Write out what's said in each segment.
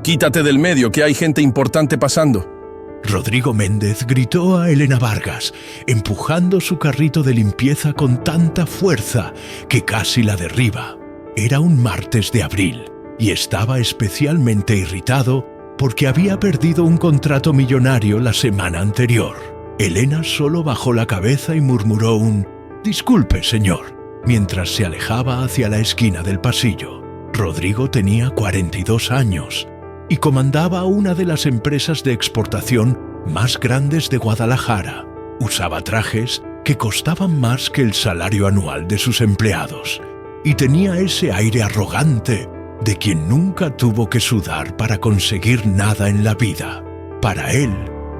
Quítate del medio, que hay gente importante pasando. Rodrigo Méndez gritó a Elena Vargas, empujando su carrito de limpieza con tanta fuerza que casi la derriba. Era un martes de abril y estaba especialmente irritado porque había perdido un contrato millonario la semana anterior. Elena solo bajó la cabeza y murmuró un «Disculpe, señor», mientras se alejaba hacia la esquina del pasillo. Rodrigo tenía 42 años y comandaba una de las empresas de exportación más grandes de Guadalajara. Usaba trajes que costaban más que el salario anual de sus empleados y tenía ese aire arrogante de quien nunca tuvo que sudar para conseguir nada en la vida. Para él,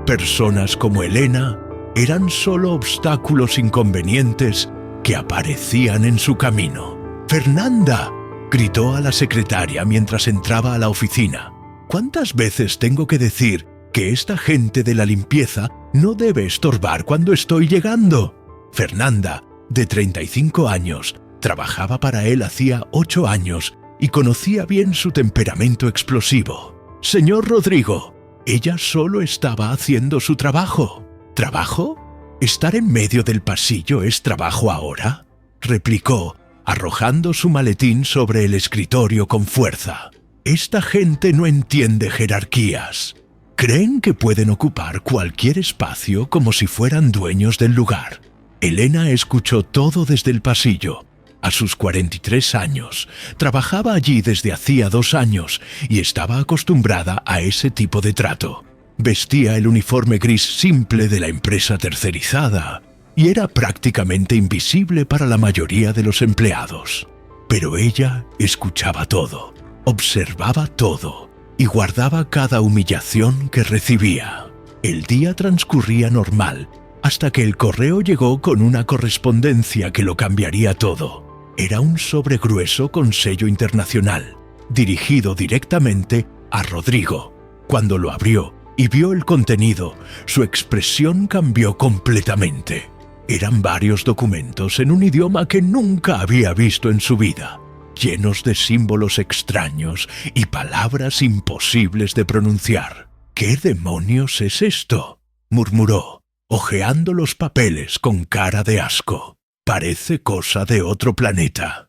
personas como Elena eran solo obstáculos inconvenientes que aparecían en su camino. «¡Fernanda!», gritó a la secretaria mientras entraba a la oficina. «¿Cuántas veces tengo que decir que esta gente de la limpieza no debe estorbar cuando estoy llegando?» Fernanda, de 35 años, trabajaba para él hacía 8 años y conocía bien su temperamento explosivo. «Señor Rodrigo», ella solo estaba haciendo su trabajo. «¿Trabajo? ¿Estar en medio del pasillo es trabajo ahora?», replicó, arrojando su maletín sobre el escritorio con fuerza. «Esta gente no entiende jerarquías. Creen que pueden ocupar cualquier espacio como si fueran dueños del lugar». Elena escuchó todo desde el pasillo. A sus 43 años, trabajaba allí desde hacía 2 años y estaba acostumbrada a ese tipo de trato. Vestía el uniforme gris simple de la empresa tercerizada y era prácticamente invisible para la mayoría de los empleados. Pero ella escuchaba todo, observaba todo y guardaba cada humillación que recibía. El día transcurría normal hasta que el correo llegó con una correspondencia que lo cambiaría todo. Era un sobre grueso con sello internacional, dirigido directamente a Rodrigo. Cuando lo abrió y vio el contenido, su expresión cambió completamente. Eran varios documentos en un idioma que nunca había visto en su vida, llenos de símbolos extraños y palabras imposibles de pronunciar. «¿Qué demonios es esto?», murmuró, hojeando los papeles con cara de asco. «Parece cosa de otro planeta».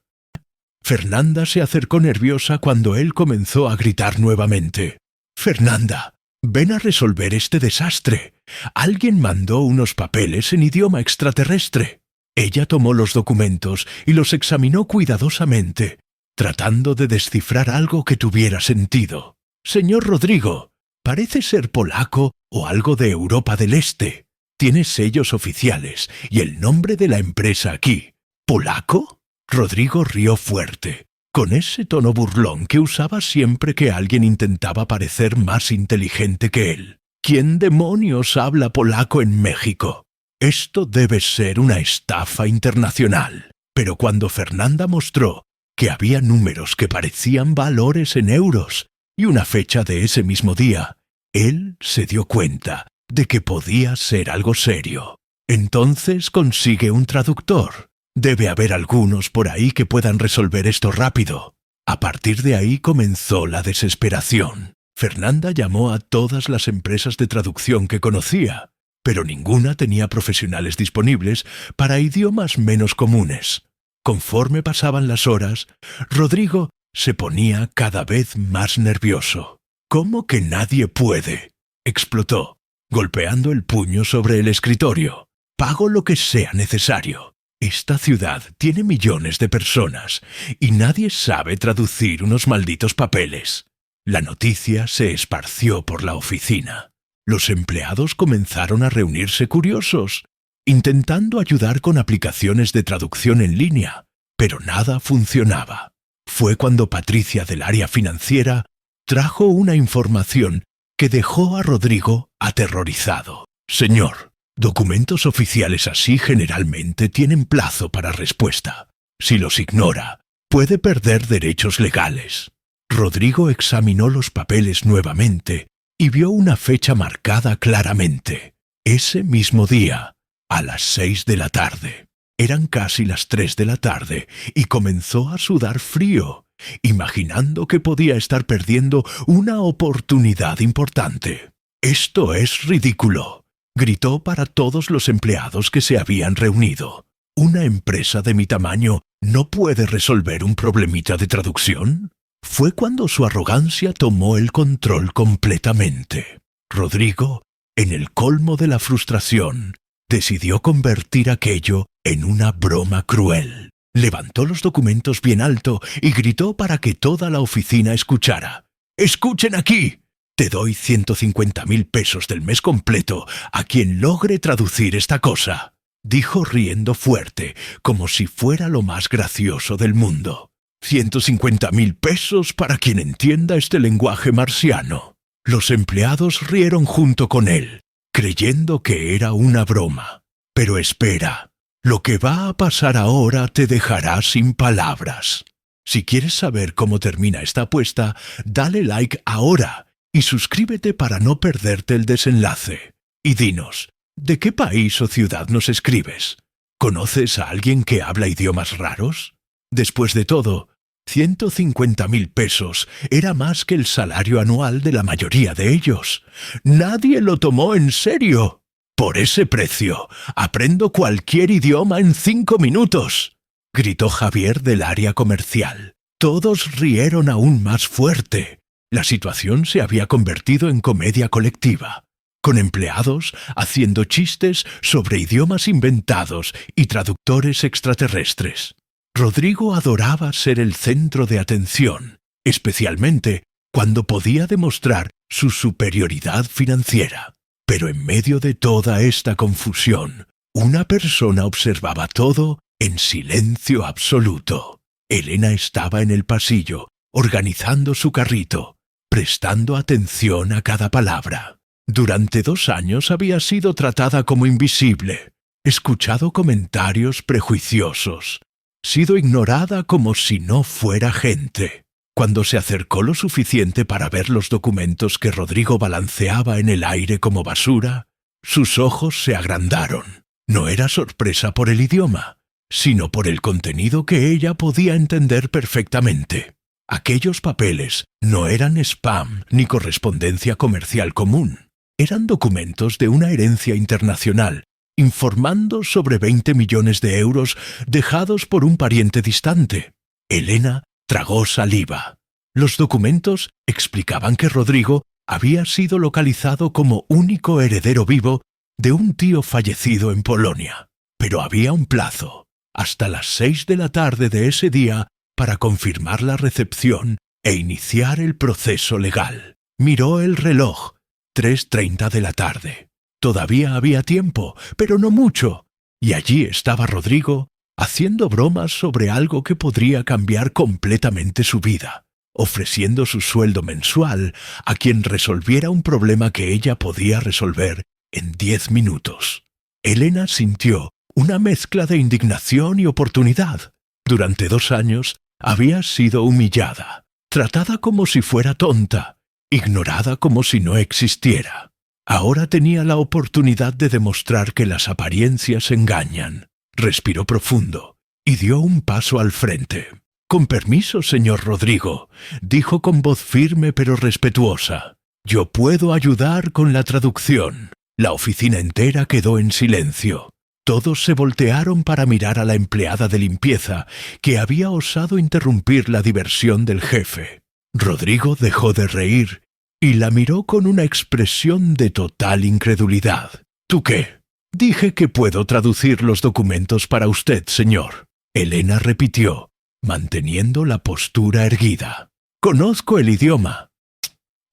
Fernanda se acercó nerviosa cuando él comenzó a gritar nuevamente. «Fernanda, ven a resolver este desastre. Alguien mandó unos papeles en idioma extraterrestre». Ella tomó los documentos y los examinó cuidadosamente, tratando de descifrar algo que tuviera sentido. «Señor Rodrigo, parece ser polaco o algo de Europa del Este. Tiene sellos oficiales y el nombre de la empresa aquí. ¿Polaco?». Rodrigo rió fuerte, con ese tono burlón que usaba siempre que alguien intentaba parecer más inteligente que él. «¿Quién demonios habla polaco en México? Esto debe ser una estafa internacional». Pero cuando Fernanda mostró que había números que parecían valores en euros y una fecha de ese mismo día, él se dio cuenta de que podía ser algo serio. «Entonces consigue un traductor. Debe haber algunos por ahí que puedan resolver esto rápido». A partir de ahí comenzó la desesperación. Fernanda llamó a todas las empresas de traducción que conocía, pero ninguna tenía profesionales disponibles para idiomas menos comunes. Conforme pasaban las horas, Rodrigo se ponía cada vez más nervioso. «¿Cómo que nadie puede?», explotó, golpeando el puño sobre el escritorio. «Pago lo que sea necesario. Esta ciudad tiene millones de personas y nadie sabe traducir unos malditos papeles». La noticia se esparció por la oficina. Los empleados comenzaron a reunirse curiosos, intentando ayudar con aplicaciones de traducción en línea, pero nada funcionaba. Fue cuando Patricia del área financiera trajo una información que dejó a Rodrigo aterrorizado. «Señor, documentos oficiales así generalmente tienen plazo para respuesta. Si los ignora, puede perder derechos legales». Rodrigo examinó los papeles nuevamente y vio una fecha marcada claramente. Ese mismo día, a las 6 de la tarde. Eran casi las 3 de la tarde y comenzó a sudar frío, imaginando que podía estar perdiendo una oportunidad importante. «Esto es ridículo», gritó para todos los empleados que se habían reunido. «¿Una empresa de mi tamaño no puede resolver un problemita de traducción?» Fue cuando su arrogancia tomó el control completamente. Rodrigo, en el colmo de la frustración, decidió convertir aquello en una broma cruel. Levantó los documentos bien alto y gritó para que toda la oficina escuchara. «¡Escuchen aquí! Te doy 150.000 pesos del mes completo a quien logre traducir esta cosa», dijo riendo fuerte, como si fuera lo más gracioso del mundo. 150.000 pesos para quien entienda este lenguaje marciano. Los empleados rieron junto con él, creyendo que era una broma. Pero espera, lo que va a pasar ahora te dejará sin palabras. Si quieres saber cómo termina esta apuesta, dale like ahora y suscríbete para no perderte el desenlace. Y dinos, ¿de qué país o ciudad nos escribes? ¿Conoces a alguien que habla idiomas raros? Después de todo, 150.000 pesos era más que el salario anual de la mayoría de ellos. Nadie lo tomó en serio. «Por ese precio, aprendo cualquier idioma en 5 minutos», gritó Javier del área comercial. Todos rieron aún más fuerte. La situación se había convertido en comedia colectiva, con empleados haciendo chistes sobre idiomas inventados y traductores extraterrestres. Rodrigo adoraba ser el centro de atención, especialmente cuando podía demostrar su superioridad financiera. Pero en medio de toda esta confusión, una persona observaba todo en silencio absoluto. Elena estaba en el pasillo, organizando su carrito, prestando atención a cada palabra. Durante 2 años había sido tratada como invisible, escuchado comentarios prejuiciosos, sido ignorada como si no fuera gente. Cuando se acercó lo suficiente para ver los documentos que Rodrigo balanceaba en el aire como basura, sus ojos se agrandaron. No era sorpresa por el idioma, sino por el contenido que ella podía entender perfectamente. Aquellos papeles no eran spam ni correspondencia comercial común. Eran documentos de una herencia internacional, informando sobre 20 millones de euros dejados por un pariente distante. Elena tragó saliva. Los documentos explicaban que Rodrigo había sido localizado como único heredero vivo de un tío fallecido en Polonia. Pero había un plazo, hasta las 6 de la tarde de ese día, para confirmar la recepción e iniciar el proceso legal. Miró el reloj, 3:30 de la tarde. Todavía había tiempo, pero no mucho, y allí estaba Rodrigo haciendo bromas sobre algo que podría cambiar completamente su vida, ofreciendo su sueldo mensual a quien resolviera un problema que ella podía resolver en 10 minutos. Elena sintió una mezcla de indignación y oportunidad. Durante 2 años había sido humillada, tratada como si fuera tonta, ignorada como si no existiera. Ahora tenía la oportunidad de demostrar que las apariencias engañan. Respiró profundo y dio un paso al frente. «Con permiso, señor Rodrigo», dijo con voz firme pero respetuosa. «Yo puedo ayudar con la traducción». La oficina entera quedó en silencio. Todos se voltearon para mirar a la empleada de limpieza que había osado interrumpir la diversión del jefe. Rodrigo dejó de reír y la miró con una expresión de total incredulidad. «¿Tú qué?» «Dije que puedo traducir los documentos para usted, señor», Elena repitió, manteniendo la postura erguida. «Conozco el idioma».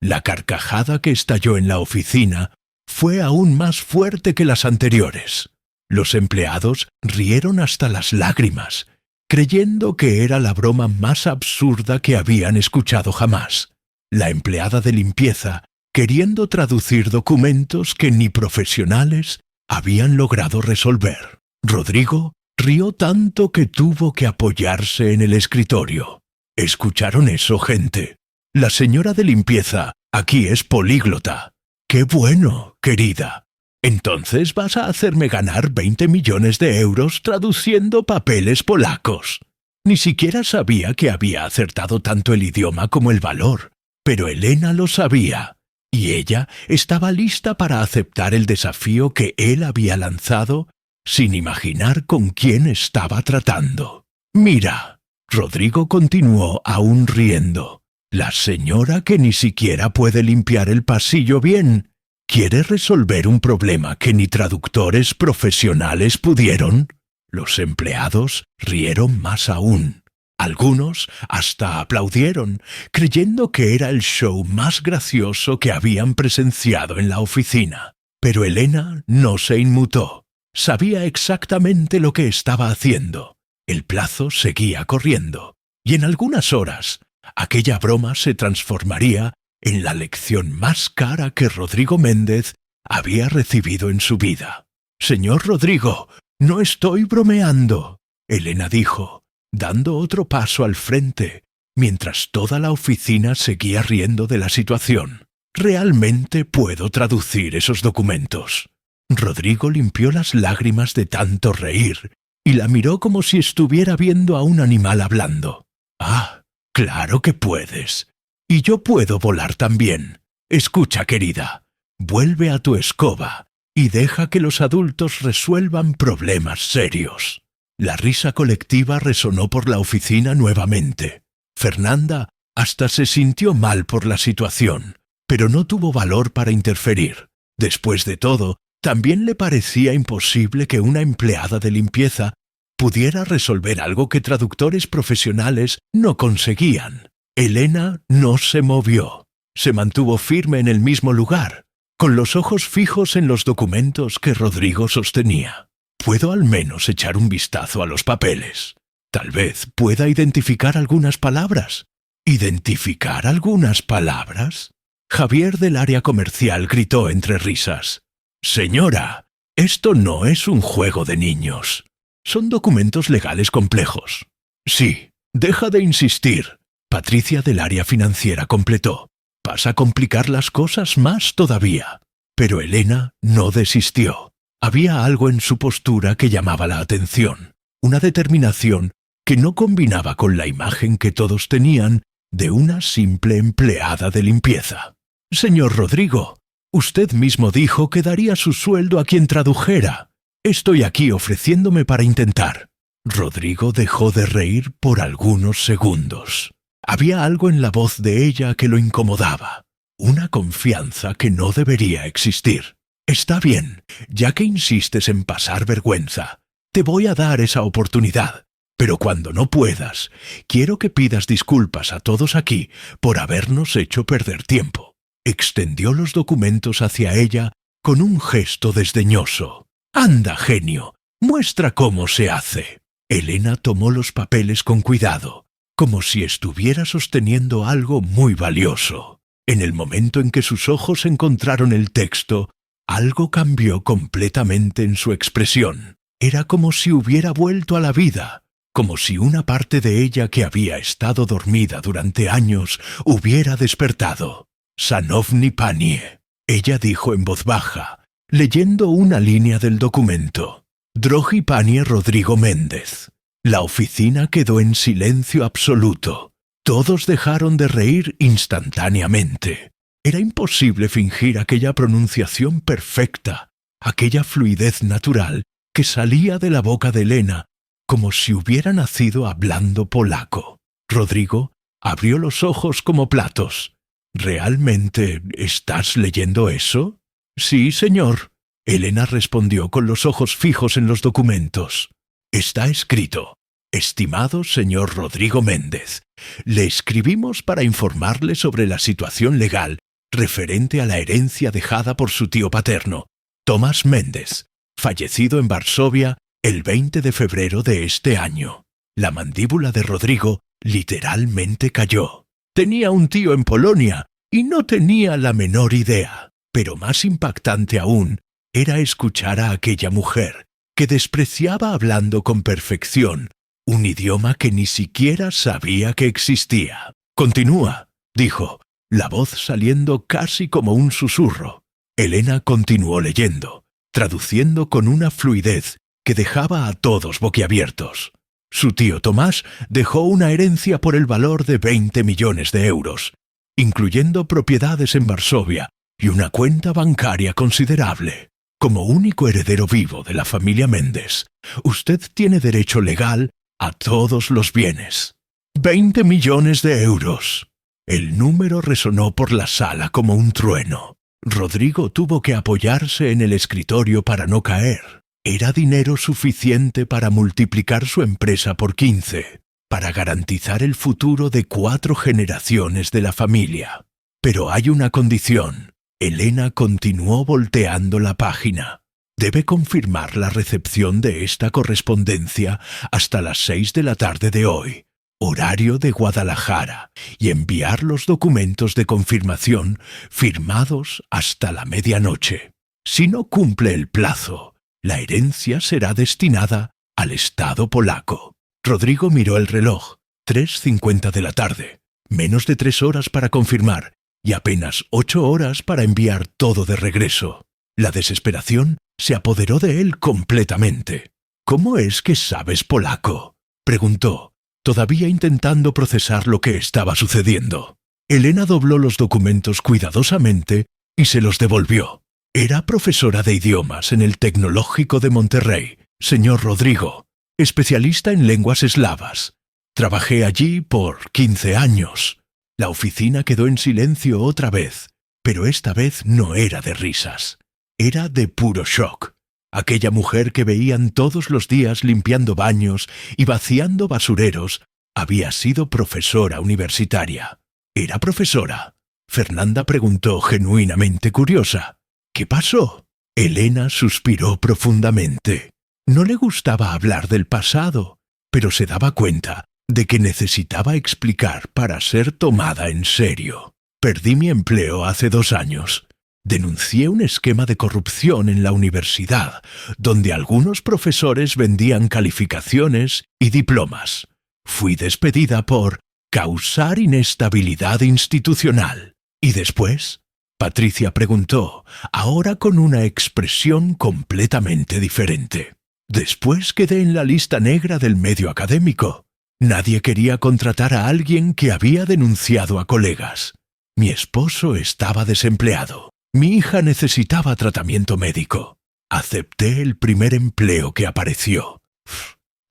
La carcajada que estalló en la oficina fue aún más fuerte que las anteriores. Los empleados rieron hasta las lágrimas, creyendo que era la broma más absurda que habían escuchado jamás. La empleada de limpieza, queriendo traducir documentos que ni profesionales habían logrado resolver. Rodrigo rió tanto que tuvo que apoyarse en el escritorio. ¿Escucharon eso, gente? La señora de limpieza aquí es políglota. ¡Qué bueno, querida! Entonces vas a hacerme ganar 20 millones de euros traduciendo papeles polacos. Ni siquiera sabía que había acertado tanto el idioma como el valor, pero Elena lo sabía, y ella estaba lista para aceptar el desafío que él había lanzado sin imaginar con quién estaba tratando. Mira, Rodrigo continuó aún riendo. La señora que ni siquiera puede limpiar el pasillo bien, ¿quiere resolver un problema que ni traductores profesionales pudieron? Los empleados rieron más aún. Algunos hasta aplaudieron, creyendo que era el show más gracioso que habían presenciado en la oficina. Pero Elena no se inmutó. Sabía exactamente lo que estaba haciendo. El plazo seguía corriendo, y en algunas horas aquella broma se transformaría en la lección más cara que Rodrigo Méndez había recibido en su vida. «Señor Rodrigo, no estoy bromeando», Elena dijo, dando otro paso al frente, mientras toda la oficina seguía riendo de la situación. «Realmente puedo traducir esos documentos». Rodrigo limpió las lágrimas de tanto reír y la miró como si estuviera viendo a un animal hablando. «Ah, claro que puedes. Y yo puedo volar también. Escucha, querida, vuelve a tu escoba y deja que los adultos resuelvan problemas serios». La risa colectiva resonó por la oficina nuevamente. Fernanda hasta se sintió mal por la situación, pero no tuvo valor para interferir. Después de todo, también le parecía imposible que una empleada de limpieza pudiera resolver algo que traductores profesionales no conseguían. Elena no se movió. Se mantuvo firme en el mismo lugar, con los ojos fijos en los documentos que Rodrigo sostenía. «Puedo al menos echar un vistazo a los papeles. Tal vez pueda identificar algunas palabras». ¿Identificar algunas palabras? Javier del área comercial gritó entre risas. «Señora, esto no es un juego de niños. Son documentos legales complejos». «Sí, deja de insistir», Patricia del área financiera completó. «Vas a complicar las cosas más todavía». Pero Elena no desistió. Había algo en su postura que llamaba la atención, una determinación que no combinaba con la imagen que todos tenían de una simple empleada de limpieza. «Señor Rodrigo, usted mismo dijo que daría su sueldo a quien tradujera. Estoy aquí ofreciéndome para intentar». Rodrigo dejó de reír por algunos segundos. Había algo en la voz de ella que lo incomodaba, una confianza que no debería existir. «Está bien, ya que insistes en pasar vergüenza, te voy a dar esa oportunidad. Pero cuando no puedas, quiero que pidas disculpas a todos aquí por habernos hecho perder tiempo». Extendió los documentos hacia ella con un gesto desdeñoso. «Anda, genio, muestra cómo se hace». Elena tomó los papeles con cuidado, como si estuviera sosteniendo algo muy valioso. En el momento en que sus ojos encontraron el texto, algo cambió completamente en su expresión. Era como si hubiera vuelto a la vida, como si una parte de ella que había estado dormida durante años hubiera despertado. «Szanowny panie», ella dijo en voz baja, leyendo una línea del documento. «Drogi panie Rodrigo Méndez». La oficina quedó en silencio absoluto. Todos dejaron de reír instantáneamente. Era imposible fingir aquella pronunciación perfecta, aquella fluidez natural que salía de la boca de Elena como si hubiera nacido hablando polaco. Rodrigo abrió los ojos como platos. «¿Realmente estás leyendo eso?» «Sí, señor», Elena respondió con los ojos fijos en los documentos. Está escrito: «Estimado señor Rodrigo Méndez, le escribimos para informarle sobre la situación legal referente a la herencia dejada por su tío paterno, Tomás Méndez, fallecido en Varsovia el 20 de febrero de este año». La mandíbula de Rodrigo literalmente cayó. Tenía un tío en Polonia y no tenía la menor idea. Pero más impactante aún era escuchar a aquella mujer que despreciaba hablando con perfección un idioma que ni siquiera sabía que existía. «Continúa», dijo, la voz saliendo casi como un susurro. Elena continuó leyendo, traduciendo con una fluidez que dejaba a todos boquiabiertos. Su tío Tomás dejó una herencia por el valor de 20 millones de euros, incluyendo propiedades en Varsovia y una cuenta bancaria considerable. Como único heredero vivo de la familia Méndez, usted tiene derecho legal a todos los bienes. 20 millones de euros. El número resonó por la sala como un trueno. Rodrigo tuvo que apoyarse en el escritorio para no caer. Era dinero suficiente para multiplicar su empresa por 15, para garantizar el futuro de 4 generaciones de la familia. Pero hay una condición. Elena continuó volteando la página. Debe confirmar la recepción de esta correspondencia hasta las 6 de la tarde de hoy, horario de Guadalajara, y enviar los documentos de confirmación firmados hasta la medianoche. Si no cumple el plazo, la herencia será destinada al Estado polaco. Rodrigo miró el reloj. 3:50 de la tarde. Menos de 3 horas para confirmar y apenas 8 horas para enviar todo de regreso. La desesperación se apoderó de él completamente. «¿Cómo es que sabes polaco?», preguntó, todavía intentando procesar lo que estaba sucediendo. Elena dobló los documentos cuidadosamente y se los devolvió. «Era profesora de idiomas en el Tecnológico de Monterrey, señor Rodrigo, especialista en lenguas eslavas. Trabajé allí por 15 años». La oficina quedó en silencio otra vez, pero esta vez no era de risas. Era de puro shock. Aquella mujer que veían todos los días limpiando baños y vaciando basureros había sido profesora universitaria. ¿Era profesora? Fernanda preguntó genuinamente curiosa. ¿Qué pasó? Elena suspiró profundamente. No le gustaba hablar del pasado, pero se daba cuenta de que necesitaba explicar para ser tomada en serio. Perdí mi empleo hace 2 años. Denuncié un esquema de corrupción en la universidad, donde algunos profesores vendían calificaciones y diplomas. Fui despedida por causar inestabilidad institucional. ¿Y después?, Patricia preguntó, ahora con una expresión completamente diferente. Después quedé en la lista negra del medio académico. Nadie quería contratar a alguien que había denunciado a colegas. Mi esposo estaba desempleado. Mi hija necesitaba tratamiento médico. Acepté el primer empleo que apareció.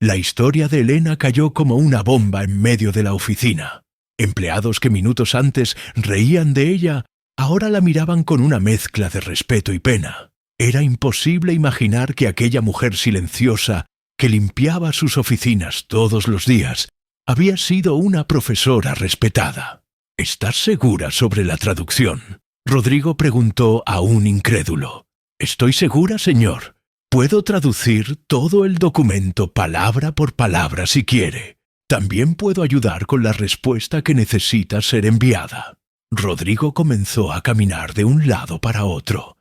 La historia de Elena cayó como una bomba en medio de la oficina. Empleados que minutos antes reían de ella, ahora la miraban con una mezcla de respeto y pena. Era imposible imaginar que aquella mujer silenciosa que limpiaba sus oficinas todos los días, había sido una profesora respetada. ¿Estás segura sobre la traducción?, Rodrigo preguntó aún incrédulo. «Estoy segura, señor. Puedo traducir todo el documento palabra por palabra si quiere. También puedo ayudar con la respuesta que necesita ser enviada». Rodrigo comenzó a caminar de un lado para otro,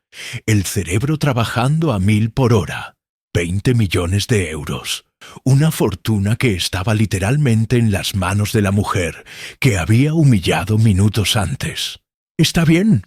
el cerebro trabajando a 1000 por hora. 20 millones de euros. Una fortuna que estaba literalmente en las manos de la mujer que había humillado minutos antes. Está bien»,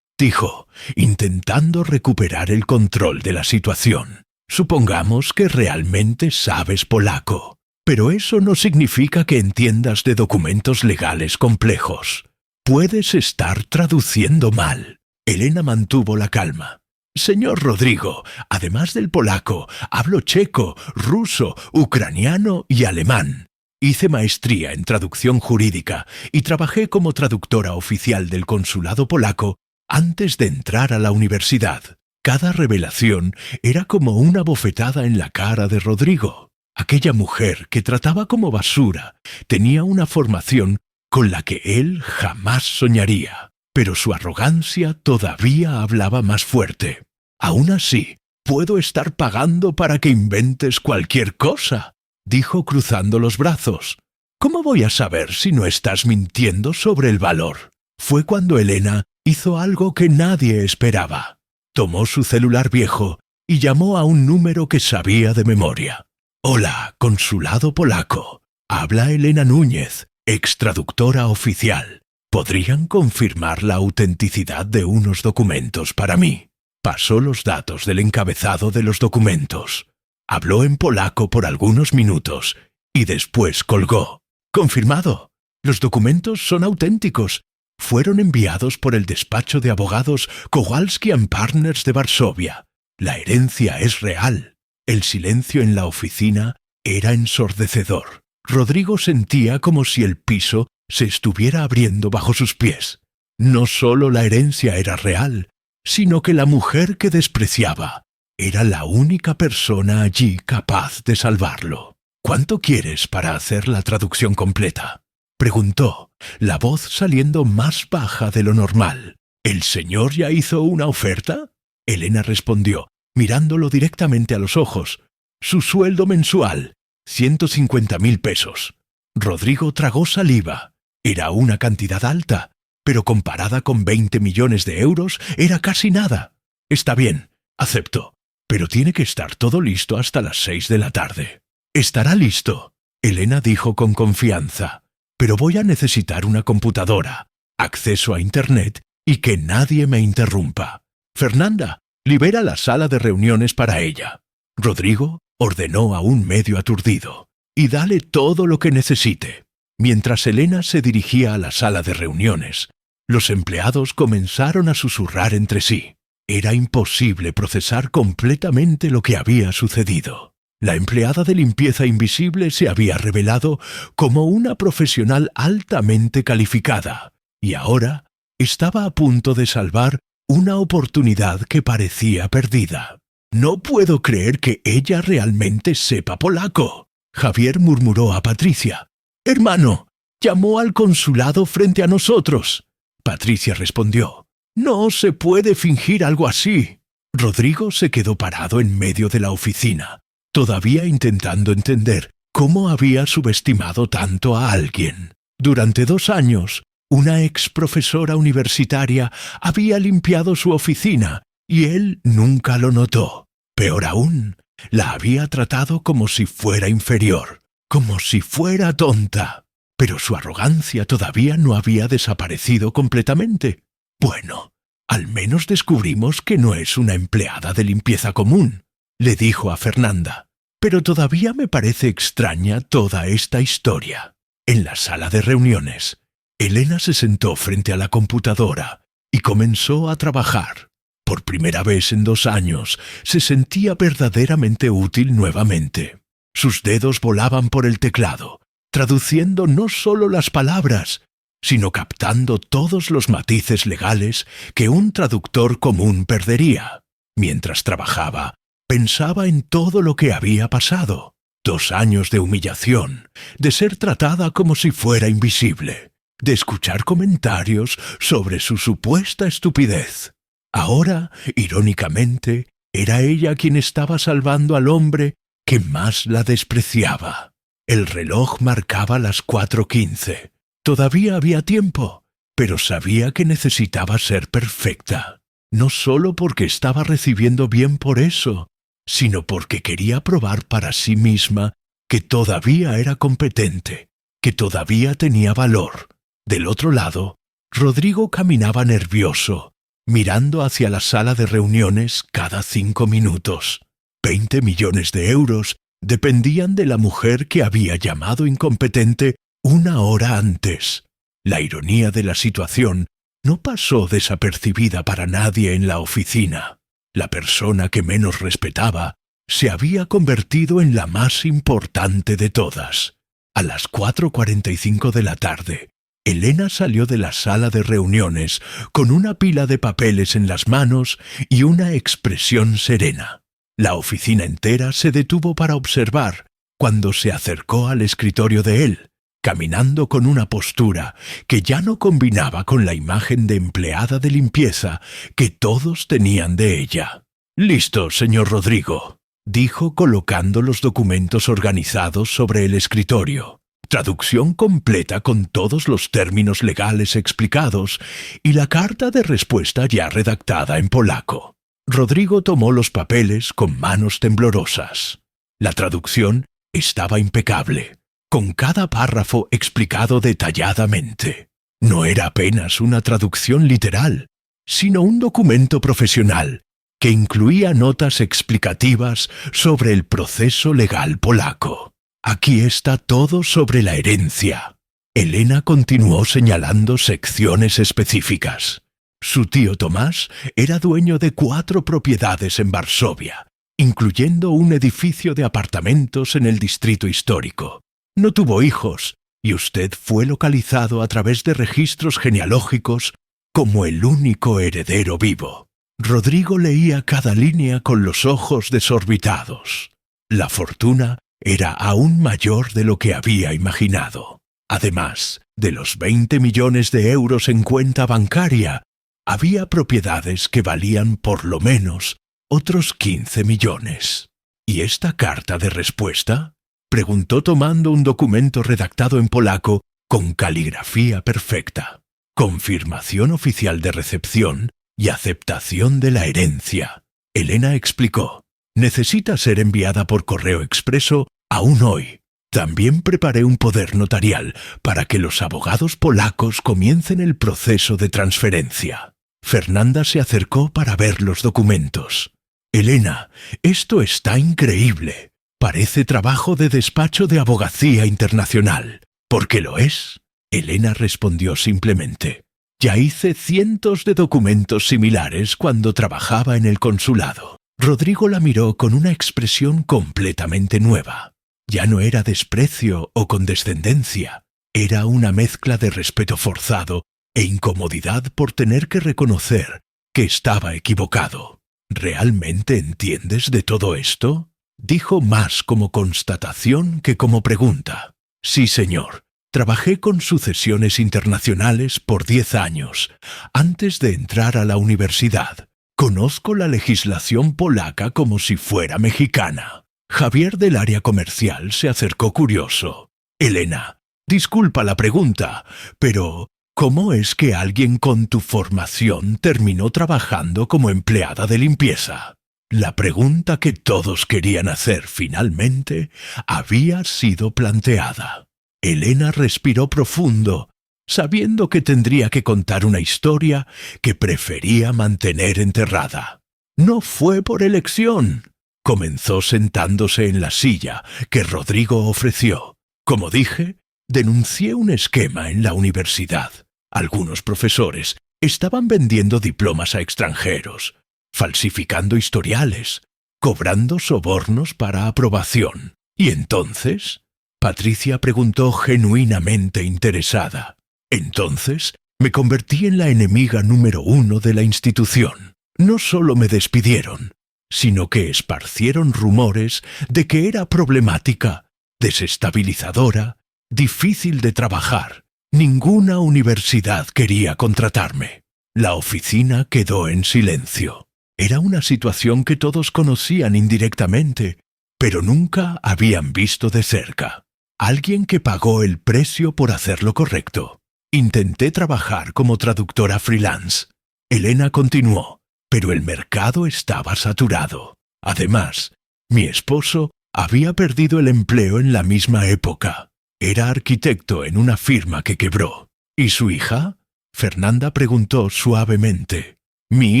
dijo, intentando recuperar el control de la situación. «Supongamos que realmente sabes polaco, pero eso no significa que entiendas de documentos legales complejos. Puedes estar traduciendo mal». Elena mantuvo la calma. «Señor Rodrigo, además del polaco, hablo checo, ruso, ucraniano y alemán. Hice maestría en traducción jurídica y trabajé como traductora oficial del consulado polaco antes de entrar a la universidad». Cada revelación era como una bofetada en la cara de Rodrigo. Aquella mujer que trataba como basura tenía una formación con la que él jamás soñaría. Pero su arrogancia todavía hablaba más fuerte. «Aún así, puedo estar pagando para que inventes cualquier cosa», dijo cruzando los brazos. «¿Cómo voy a saber si no estás mintiendo sobre el valor?». Fue cuando Elena hizo algo que nadie esperaba. Tomó su celular viejo y llamó a un número que sabía de memoria. «Hola, consulado polaco. Habla Elena Núñez, ex traductora oficial. ¿Podrían confirmar la autenticidad de unos documentos para mí?». Pasó los datos del encabezado de los documentos. Habló en polaco por algunos minutos y después colgó. Confirmado. Los documentos son auténticos. Fueron enviados por el despacho de abogados Kowalski & Partners de Varsovia. La herencia es real. El silencio en la oficina era ensordecedor. Rodrigo sentía como si el piso se estuviera abriendo bajo sus pies. No solo la herencia era real, sino que la mujer que despreciaba era la única persona allí capaz de salvarlo. ¿Cuánto quieres para hacer la traducción completa?, preguntó, la voz saliendo más baja de lo normal. ¿El señor ya hizo una oferta? Elena respondió, mirándolo directamente a los ojos. Su sueldo mensual, 150.000 pesos. Rodrigo tragó saliva. Era una cantidad alta, pero comparada con 20 millones de euros era casi nada. Está bien, aceptó, pero tiene que estar todo listo hasta las 6 de la tarde. Estará listo, Elena dijo con confianza, pero voy a necesitar una computadora, acceso a Internet y que nadie me interrumpa. Fernanda, libera la sala de reuniones para ella. Rodrigo ordenó aún medio aturdido, y dale todo lo que necesite. Mientras Elena se dirigía a la sala de reuniones, los empleados comenzaron a susurrar entre sí. Era imposible procesar completamente lo que había sucedido. La empleada de limpieza invisible se había revelado como una profesional altamente calificada, y ahora estaba a punto de salvar una oportunidad que parecía perdida. «No puedo creer que ella realmente sepa polaco», Javier murmuró a Patricia. «Hermano, llamó al consulado frente a nosotros». Patricia respondió. «No se puede fingir algo así». Rodrigo se quedó parado en medio de la oficina, todavía intentando entender cómo había subestimado tanto a alguien. Durante 2 años, una ex profesora universitaria había limpiado su oficina y él nunca lo notó. Peor aún, la había tratado como si fuera inferior, como si fuera tonta. Pero su arrogancia todavía no había desaparecido completamente. «Bueno, al menos descubrimos que no es una empleada de limpieza común», le dijo a Fernanda. «Pero todavía me parece extraña toda esta historia». En la sala de reuniones, Elena se sentó frente a la computadora y comenzó a trabajar. Por primera vez en 2 años, se sentía verdaderamente útil nuevamente. Sus dedos volaban por el teclado, traduciendo no solo las palabras, sino captando todos los matices legales que un traductor común perdería. Mientras trabajaba, pensaba en todo lo que había pasado. 2 años de humillación, de ser tratada como si fuera invisible, de escuchar comentarios sobre su supuesta estupidez. Ahora, irónicamente, era ella quien estaba salvando al hombre que más la despreciaba. El reloj marcaba las 4:15. Todavía había tiempo, pero sabía que necesitaba ser perfecta. No solo porque estaba recibiendo bien por eso, sino porque quería probar para sí misma que todavía era competente, que todavía tenía valor. Del otro lado, Rodrigo caminaba nervioso, mirando hacia la sala de reuniones cada 5 minutos. 20 millones de euros dependían de la mujer que había llamado incompetente 1 hora antes. La ironía de la situación no pasó desapercibida para nadie en la oficina. La persona que menos respetaba se había convertido en la más importante de todas. A las 4:45 de la tarde, Elena salió de la sala de reuniones con una pila de papeles en las manos y una expresión serena. La oficina entera se detuvo para observar cuando se acercó al escritorio de él, caminando con una postura que ya no combinaba con la imagen de empleada de limpieza que todos tenían de ella. «Listo, señor Rodrigo», dijo colocando los documentos organizados sobre el escritorio. Traducción completa con todos los términos legales explicados y la carta de respuesta ya redactada en polaco. Rodrigo tomó los papeles con manos temblorosas. La traducción estaba impecable, con cada párrafo explicado detalladamente. No era apenas una traducción literal, sino un documento profesional que incluía notas explicativas sobre el proceso legal polaco. Aquí está todo sobre la herencia. Elena continuó señalando secciones específicas. Su tío Tomás era dueño de 4 propiedades en Varsovia, incluyendo un edificio de apartamentos en el distrito histórico. No tuvo hijos, y usted fue localizado a través de registros genealógicos como el único heredero vivo. Rodrigo leía cada línea con los ojos desorbitados. La fortuna era aún mayor de lo que había imaginado. Además de los 20 millones de euros en cuenta bancaria, había propiedades que valían por lo menos otros 15 millones. ¿Y esta carta de respuesta?, preguntó tomando un documento redactado en polaco con caligrafía perfecta. Confirmación oficial de recepción y aceptación de la herencia. Elena explicó: necesita ser enviada por correo expreso aún hoy. También preparé un poder notarial para que los abogados polacos comiencen el proceso de transferencia. Fernanda se acercó para ver los documentos. Elena, esto está increíble. Parece trabajo de despacho de abogacía internacional. ¿Por qué lo es? Elena respondió simplemente: ya hice cientos de documentos similares cuando trabajaba en el consulado. Rodrigo la miró con una expresión completamente nueva. Ya no era desprecio o condescendencia, era una mezcla de respeto forzado e incomodidad por tener que reconocer que estaba equivocado. ¿Realmente entiendes de todo esto?, dijo más como constatación que como pregunta. Sí, señor. Trabajé con sucesiones internacionales por 10 años, antes de entrar a la universidad. Conozco la legislación polaca como si fuera mexicana. Javier del área comercial se acercó curioso. Elena, disculpa la pregunta, pero ¿cómo es que alguien con tu formación terminó trabajando como empleada de limpieza? La pregunta que todos querían hacer finalmente había sido planteada. Elena respiró profundo, sabiendo que tendría que contar una historia que prefería mantener enterrada. No fue por elección. Comenzó sentándose en la silla que Rodrigo ofreció. Como dije, denuncié un esquema en la universidad. Algunos profesores estaban vendiendo diplomas a extranjeros, falsificando historiales, cobrando sobornos para aprobación. ¿Y entonces? Patricia preguntó genuinamente interesada. Entonces me convertí en la enemiga número 1 de la institución. No solo me despidieron, sino que esparcieron rumores de que era problemática, desestabilizadora, difícil de trabajar. Ninguna universidad quería contratarme. La oficina quedó en silencio. Era una situación que todos conocían indirectamente, pero nunca habían visto de cerca. Alguien que pagó el precio por hacer lo correcto. Intenté trabajar como traductora freelance. Elena continuó, pero el mercado estaba saturado. Además, mi esposo había perdido el empleo en la misma época. Era arquitecto en una firma que quebró. ¿Y su hija?, Fernanda preguntó suavemente. Mi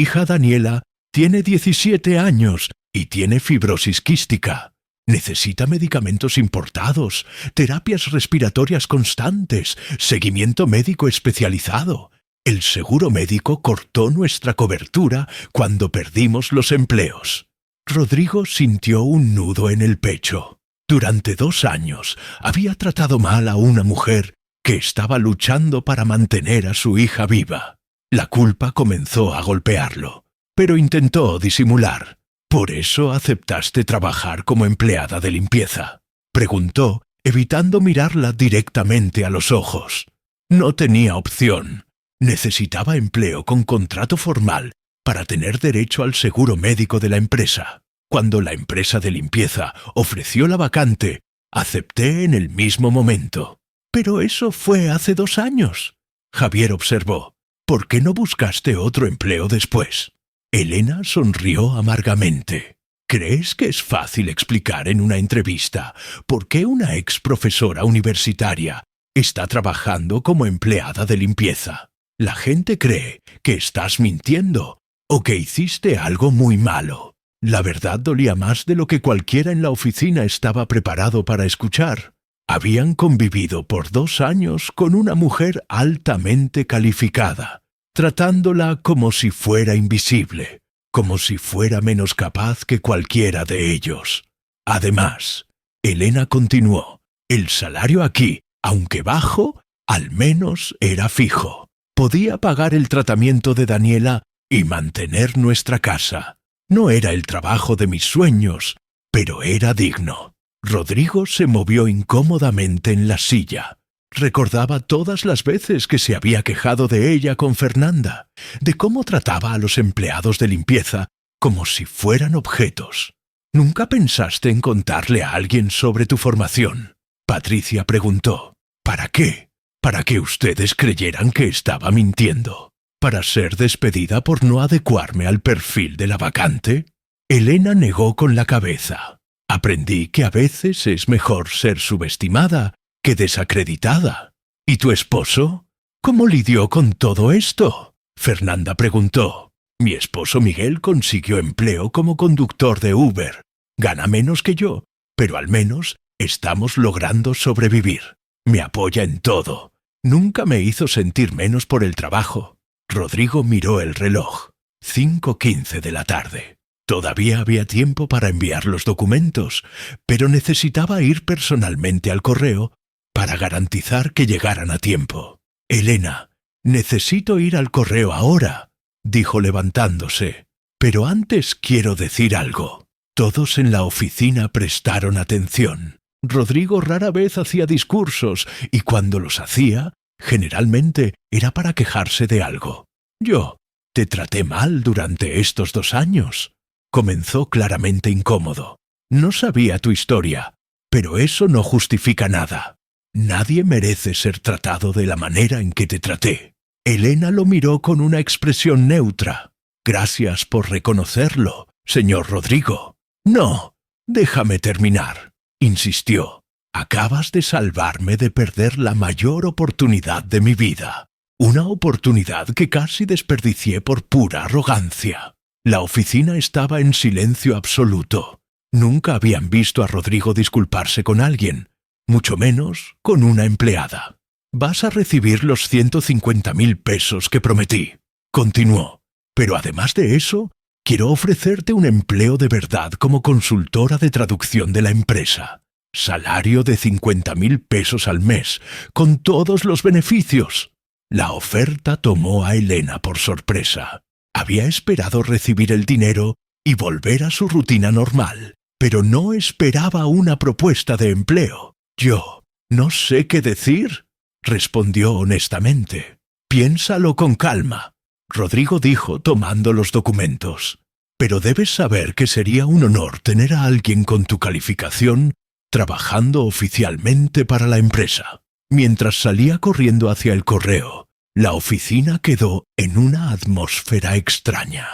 hija Daniela tiene 17 años y tiene fibrosis quística. Necesita medicamentos importados, terapias respiratorias constantes, seguimiento médico especializado. El seguro médico cortó nuestra cobertura cuando perdimos los empleos. Rodrigo sintió un nudo en el pecho. Durante 2 años había tratado mal a una mujer que estaba luchando para mantener a su hija viva. La culpa comenzó a golpearlo, pero intentó disimular. ¿Por eso aceptaste trabajar como empleada de limpieza?, preguntó, evitando mirarla directamente a los ojos. No tenía opción. Necesitaba empleo con contrato formal para tener derecho al seguro médico de la empresa. Cuando la empresa de limpieza ofreció la vacante, acepté en el mismo momento. Pero eso fue hace 2 años. Javier observó. ¿Por qué no buscaste otro empleo después? Elena sonrió amargamente. ¿Crees que es fácil explicar en una entrevista por qué una ex profesora universitaria está trabajando como empleada de limpieza? La gente cree que estás mintiendo o que hiciste algo muy malo. La verdad dolía más de lo que cualquiera en la oficina estaba preparado para escuchar. Habían convivido por 2 años con una mujer altamente calificada, tratándola como si fuera invisible, como si fuera menos capaz que cualquiera de ellos. Además, Elena continuó, el salario aquí, aunque bajo, al menos era fijo. Podía pagar el tratamiento de Daniela y mantener nuestra casa. No era el trabajo de mis sueños, pero era digno. Rodrigo se movió incómodamente en la silla. Recordaba todas las veces que se había quejado de ella con Fernanda, de cómo trataba a los empleados de limpieza como si fueran objetos. ¿Nunca pensaste en contarle a alguien sobre tu formación? Patricia preguntó. ¿Para qué? ¿Para que ustedes creyeran que estaba mintiendo? ¿Para ser despedida por no adecuarme al perfil de la vacante? Elena negó con la cabeza. Aprendí que a veces es mejor ser subestimada que desacreditada. ¿Y tu esposo? ¿Cómo lidió con todo esto? Fernanda preguntó. Mi esposo Miguel consiguió empleo como conductor de Uber. Gana menos que yo, pero al menos estamos logrando sobrevivir. Me apoya en todo. Nunca me hizo sentir menos por el trabajo. Rodrigo miró el reloj. 5:15 de la tarde. Todavía había tiempo para enviar los documentos, pero necesitaba ir personalmente al correo para garantizar que llegaran a tiempo. Elena, necesito ir al correo ahora, dijo levantándose. Pero antes quiero decir algo. Todos en la oficina prestaron atención. Rodrigo rara vez hacía discursos y cuando los hacía, generalmente era para quejarse de algo. Yo te traté mal durante estos 2 años. Comenzó claramente incómodo. No sabía tu historia, pero eso no justifica nada. Nadie merece ser tratado de la manera en que te traté. Elena lo miró con una expresión neutra. Gracias por reconocerlo, señor Rodrigo. No, déjame terminar, insistió. Acabas de salvarme de perder la mayor oportunidad de mi vida. Una oportunidad que casi desperdicié por pura arrogancia. La oficina estaba en silencio absoluto. Nunca habían visto a Rodrigo disculparse con alguien, mucho menos con una empleada. Vas a recibir los 150.000 pesos que prometí, continuó. Pero además de eso, quiero ofrecerte un empleo de verdad como consultora de traducción de la empresa. Salario de 50.000 pesos al mes, con todos los beneficios. La oferta tomó a Elena por sorpresa. Había esperado recibir el dinero y volver a su rutina normal, pero no esperaba una propuesta de empleo. Yo no sé qué decir, respondió honestamente. Piénsalo con calma, Rodrigo dijo tomando los documentos. Pero debes saber que sería un honor tener a alguien con tu calificación trabajando oficialmente para la empresa. Mientras salía corriendo hacia el correo, la oficina quedó en una atmósfera extraña.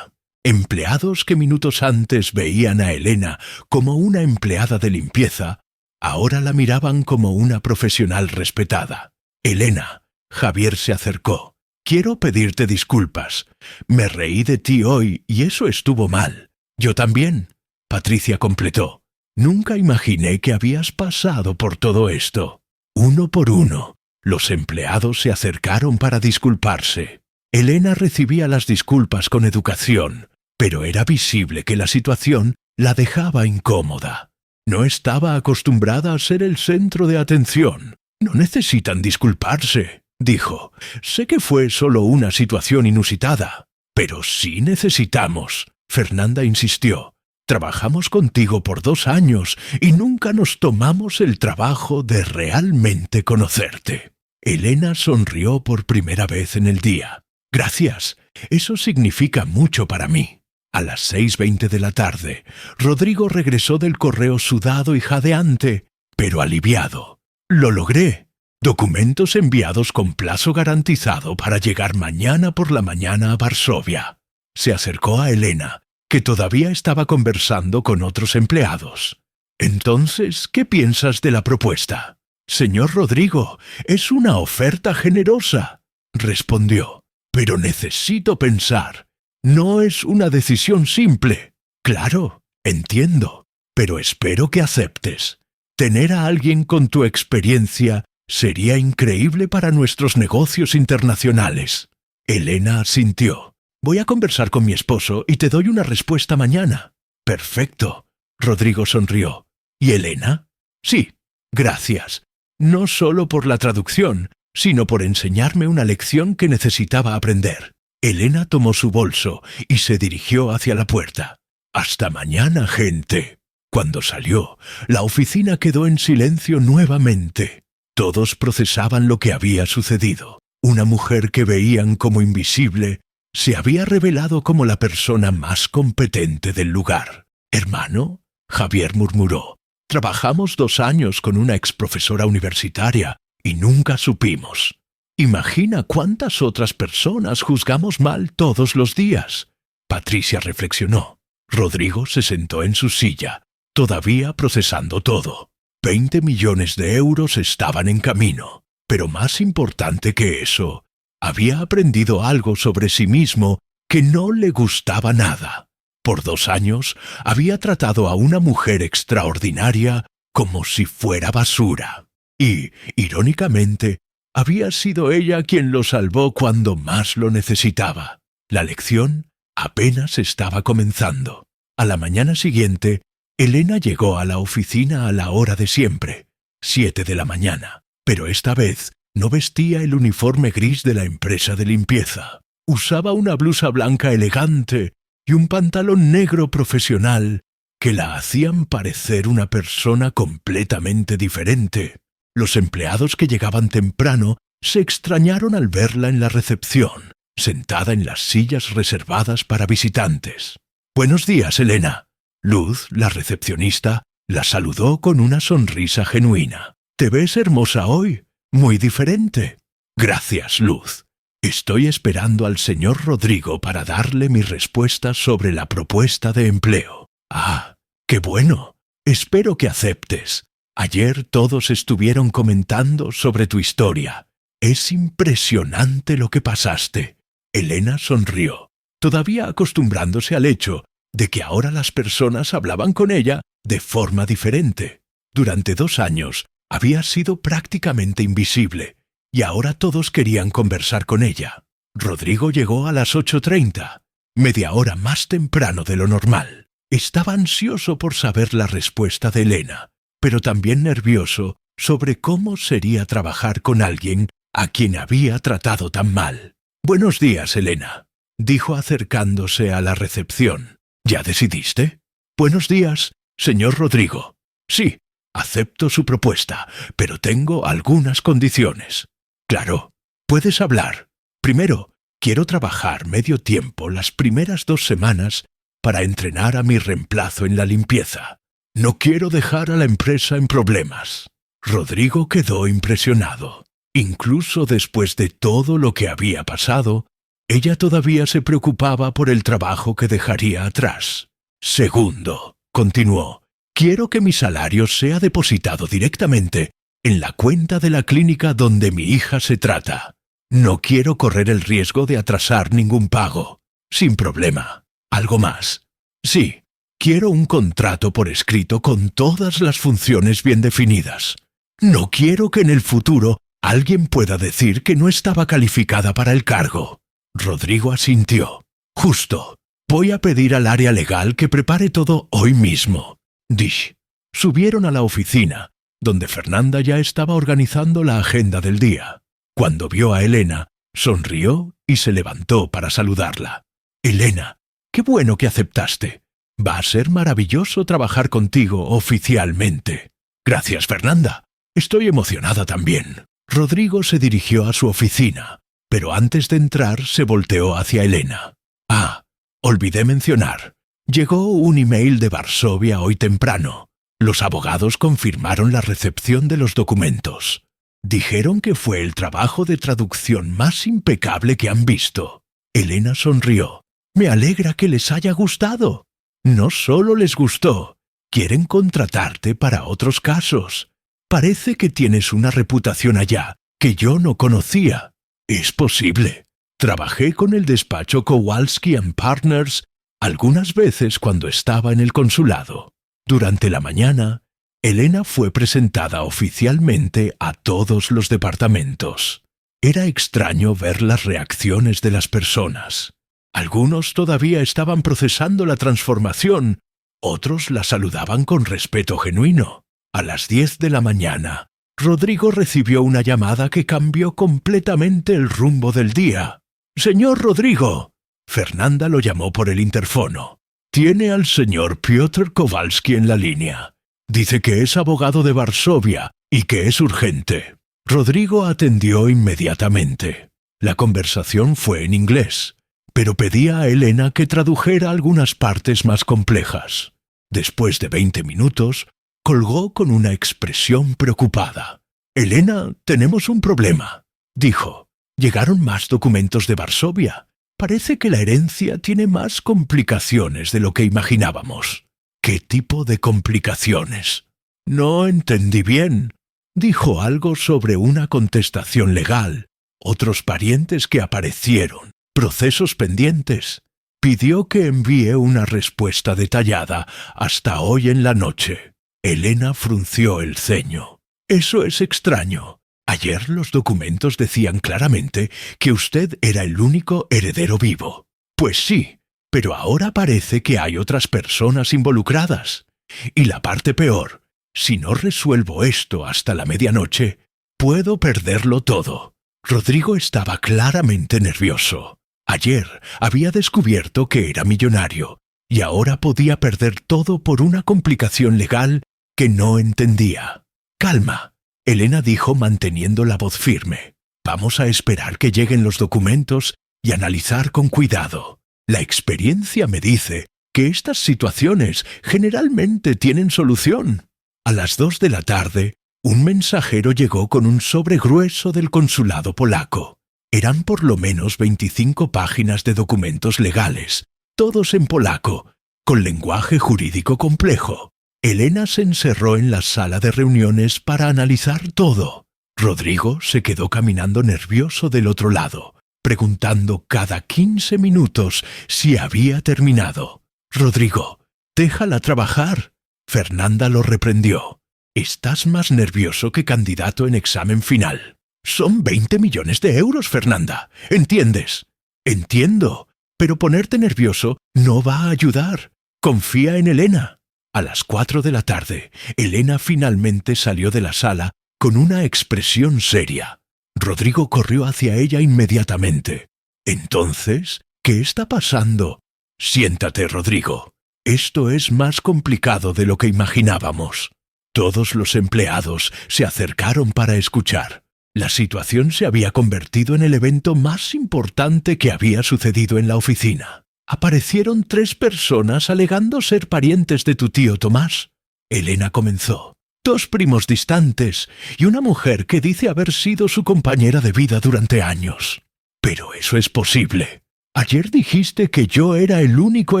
Empleados que minutos antes veían a Elena como una empleada de limpieza, ahora la miraban como una profesional respetada. Elena, Javier se acercó. Quiero pedirte disculpas. Me reí de ti hoy y eso estuvo mal. Yo también, Patricia completó. Nunca imaginé que habías pasado por todo esto. Uno por uno, los empleados se acercaron para disculparse. Elena recibía las disculpas con educación, pero era visible que la situación la dejaba incómoda. No estaba acostumbrada a ser el centro de atención. No necesitan disculparse, dijo. Sé que fue solo una situación inusitada, pero sí necesitamos. Fernanda insistió. Trabajamos contigo por 2 años y nunca nos tomamos el trabajo de realmente conocerte. Elena sonrió por primera vez en el día. Gracias, eso significa mucho para mí. A las 6:20 de la tarde, Rodrigo regresó del correo sudado y jadeante, pero aliviado. Lo logré. Documentos enviados con plazo garantizado para llegar mañana por la mañana a Varsovia. Se acercó a Elena, que todavía estaba conversando con otros empleados. Entonces, ¿qué piensas de la propuesta? Señor Rodrigo, es una oferta generosa, respondió. Pero necesito pensar. No es una decisión simple. Claro, entiendo, pero espero que aceptes. Tener a alguien con tu experiencia sería increíble para nuestros negocios internacionales. Elena asintió. Voy a conversar con mi esposo y te doy una respuesta mañana. Perfecto. Rodrigo sonrió. ¿Y Elena? Sí, gracias. No solo por la traducción, sino por enseñarme una lección que necesitaba aprender. Elena tomó su bolso y se dirigió hacia la puerta. Hasta mañana, gente. Cuando salió, la oficina quedó en silencio nuevamente. Todos procesaban lo que había sucedido. Una mujer que veían como invisible se había revelado como la persona más competente del lugar. «Hermano», Javier murmuró, «trabajamos 2 años con una exprofesora universitaria y nunca supimos. Imagina cuántas otras personas juzgamos mal todos los días». Patricia reflexionó. Rodrigo se sentó en su silla, todavía procesando todo. 20 millones de euros estaban en camino, pero más importante que eso, había aprendido algo sobre sí mismo que no le gustaba nada. Por 2 años había tratado a una mujer extraordinaria como si fuera basura. Y, irónicamente, había sido ella quien lo salvó cuando más lo necesitaba. La lección apenas estaba comenzando. A la mañana siguiente, Elena llegó a la oficina a la hora de siempre, 7 de la mañana, pero esta vez no vestía el uniforme gris de la empresa de limpieza. Usaba una blusa blanca elegante y un pantalón negro profesional que la hacían parecer una persona completamente diferente. Los empleados que llegaban temprano se extrañaron al verla en la recepción, sentada en las sillas reservadas para visitantes. «Buenos días, Elena». Luz, la recepcionista, la saludó con una sonrisa genuina. «Te ves hermosa hoy, muy diferente». «Gracias, Luz. Estoy esperando al señor Rodrigo para darle mi respuesta sobre la propuesta de empleo». «Ah, qué bueno. Espero que aceptes. Ayer todos estuvieron comentando sobre tu historia. Es impresionante lo que pasaste». Elena sonrió, todavía acostumbrándose al hecho de que ahora las personas hablaban con ella de forma diferente. Durante 2 años había sido prácticamente invisible, y ahora todos querían conversar con ella. Rodrigo llegó a las 8:30, media hora más temprano de lo normal. Estaba ansioso por saber la respuesta de Elena, pero también nervioso sobre cómo sería trabajar con alguien a quien había tratado tan mal. «Buenos días, Elena», dijo acercándose a la recepción. «¿Ya decidiste?» «Buenos días, señor Rodrigo. Sí, acepto su propuesta, pero tengo algunas condiciones». «Claro, puedes hablar. Primero, quiero trabajar medio tiempo las primeras 2 semanas para entrenar a mi reemplazo en la limpieza. No quiero dejar a la empresa en problemas». Rodrigo quedó impresionado. Incluso después de todo lo que había pasado, ella todavía se preocupaba por el trabajo que dejaría atrás. «Segundo», continuó, «quiero que mi salario sea depositado directamente en la cuenta de la clínica donde mi hija se trata. No quiero correr el riesgo de atrasar ningún pago. Sin problema. ¿Algo más?» «Sí, quiero un contrato por escrito con todas las funciones bien definidas. No quiero que en el futuro alguien pueda decir que no estaba calificada para el cargo». Rodrigo asintió. «Justo. Voy a pedir al área legal que prepare todo hoy mismo». Dish. Subieron a la oficina, donde Fernanda ya estaba organizando la agenda del día. Cuando vio a Elena, sonrió y se levantó para saludarla. «Elena, qué bueno que aceptaste. Va a ser maravilloso trabajar contigo oficialmente». «Gracias, Fernanda. Estoy emocionada también». Rodrigo se dirigió a su oficina, pero antes de entrar se volteó hacia Elena. «Ah, olvidé mencionar. Llegó un email de Varsovia hoy temprano. Los abogados confirmaron la recepción de los documentos. Dijeron que fue el trabajo de traducción más impecable que han visto». Elena sonrió. «Me alegra que les haya gustado. No solo les gustó, quieren contratarte para otros casos. Parece que tienes una reputación allá que yo no conocía». «Es posible. Trabajé con el despacho Kowalski & Partners algunas veces cuando estaba en el consulado. Durante la mañana, Elena fue presentada oficialmente a todos los departamentos. Era extraño ver las reacciones de las personas. Algunos todavía estaban procesando la transformación, otros la saludaban con respeto genuino. A las 10 de la mañana, Rodrigo recibió una llamada que cambió completamente el rumbo del día. «Señor Rodrigo», Fernanda lo llamó por el interfono. «Tiene al señor Piotr Kowalski en la línea. Dice que es abogado de Varsovia y que es urgente». Rodrigo atendió inmediatamente. La conversación fue en inglés, pero pedía a Elena que tradujera algunas partes más complejas. Después de 20 minutos, colgó con una expresión preocupada. «Elena, tenemos un problema», dijo. «Llegaron más documentos de Varsovia. Parece que la herencia tiene más complicaciones de lo que imaginábamos». «¿Qué tipo de complicaciones?» «No entendí bien». Dijo algo sobre una contestación legal, otros parientes que aparecieron, procesos pendientes. Pidió que envíe una respuesta detallada hasta hoy en la noche. Elena frunció el ceño. «Eso es extraño. Ayer los documentos decían claramente que usted era el único heredero vivo». «Pues sí, pero ahora parece que hay otras personas involucradas. Y la parte peor, si no resuelvo esto hasta la medianoche, puedo perderlo todo». Rodrigo estaba claramente nervioso. Ayer había descubierto que era millonario y ahora podía perder todo por una complicación legal que no entendía. «Calma», Elena dijo manteniendo la voz firme. «Vamos a esperar que lleguen los documentos y analizar con cuidado. La experiencia me dice que estas situaciones generalmente tienen solución». A las 2 de la tarde, un mensajero llegó con un sobre grueso del consulado polaco. Eran por lo menos 25 páginas de documentos legales, todos en polaco, con lenguaje jurídico complejo. Elena se encerró en la sala de reuniones para analizar todo. Rodrigo se quedó caminando nervioso del otro lado, preguntando cada 15 minutos si había terminado. «Rodrigo, déjala trabajar». Fernanda lo reprendió. «Estás más nervioso que candidato en examen final». «Son 20 millones de euros, Fernanda. ¿Entiendes?» «Entiendo, pero ponerte nervioso no va a ayudar. Confía en Elena». A las 4 de la tarde, Elena finalmente salió de la sala con una expresión seria. Rodrigo corrió hacia ella inmediatamente. «Entonces, ¿qué está pasando?» «Siéntate, Rodrigo. Esto es más complicado de lo que imaginábamos». Todos los empleados se acercaron para escuchar. La situación se había convertido en el evento más importante que había sucedido en la oficina. Aparecieron 3 personas alegando ser parientes de tu tío Tomás. Elena comenzó. 2 primos distantes y una mujer que dice haber sido su compañera de vida durante años. «Pero eso es posible. Ayer dijiste que yo era el único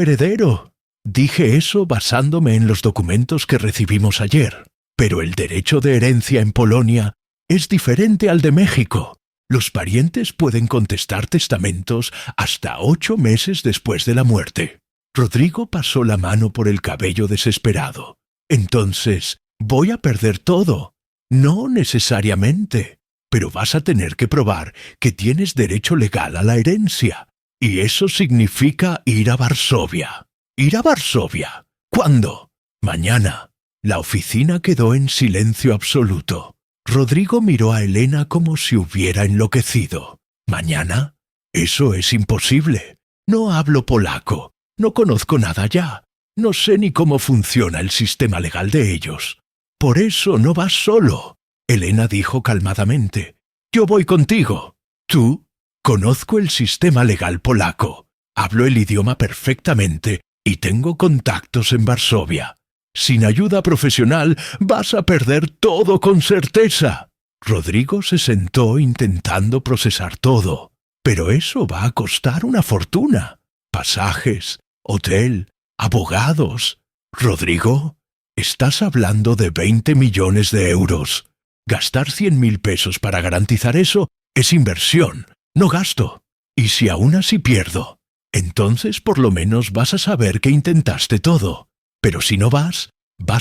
heredero». «Dije eso basándome en los documentos que recibimos ayer. Pero el derecho de herencia en Polonia es diferente al de México. Los parientes pueden contestar testamentos hasta 8 meses después de la muerte». Rodrigo pasó la mano por el cabello desesperado. «Entonces, ¿voy a perder todo?» «No necesariamente, pero vas a tener que probar que tienes derecho legal a la herencia. Y eso significa ir a Varsovia». «¿Ir a Varsovia? ¿Cuándo?» «Mañana». La oficina quedó en silencio absoluto. Rodrigo miró a Elena como si hubiera enloquecido. «¿Mañana? Eso es imposible. No hablo polaco. No conozco nada allá. No sé ni cómo funciona el sistema legal de ellos». «Por eso no vas solo», Elena dijo calmadamente. «Yo voy contigo». «¿Tú?» «Conozco el sistema legal polaco. Hablo el idioma perfectamente y tengo contactos en Varsovia. Sin ayuda profesional vas a perder todo con certeza». Rodrigo se sentó intentando procesar todo. «Pero eso va a costar una fortuna. Pasajes, hotel, abogados». «Rodrigo, estás hablando de 20 millones de euros. Gastar 100.000 pesos para garantizar eso es inversión, no gasto. ¿Y si aún así pierdo? Entonces por lo menos vas a saber que intentaste todo. Pero si no vas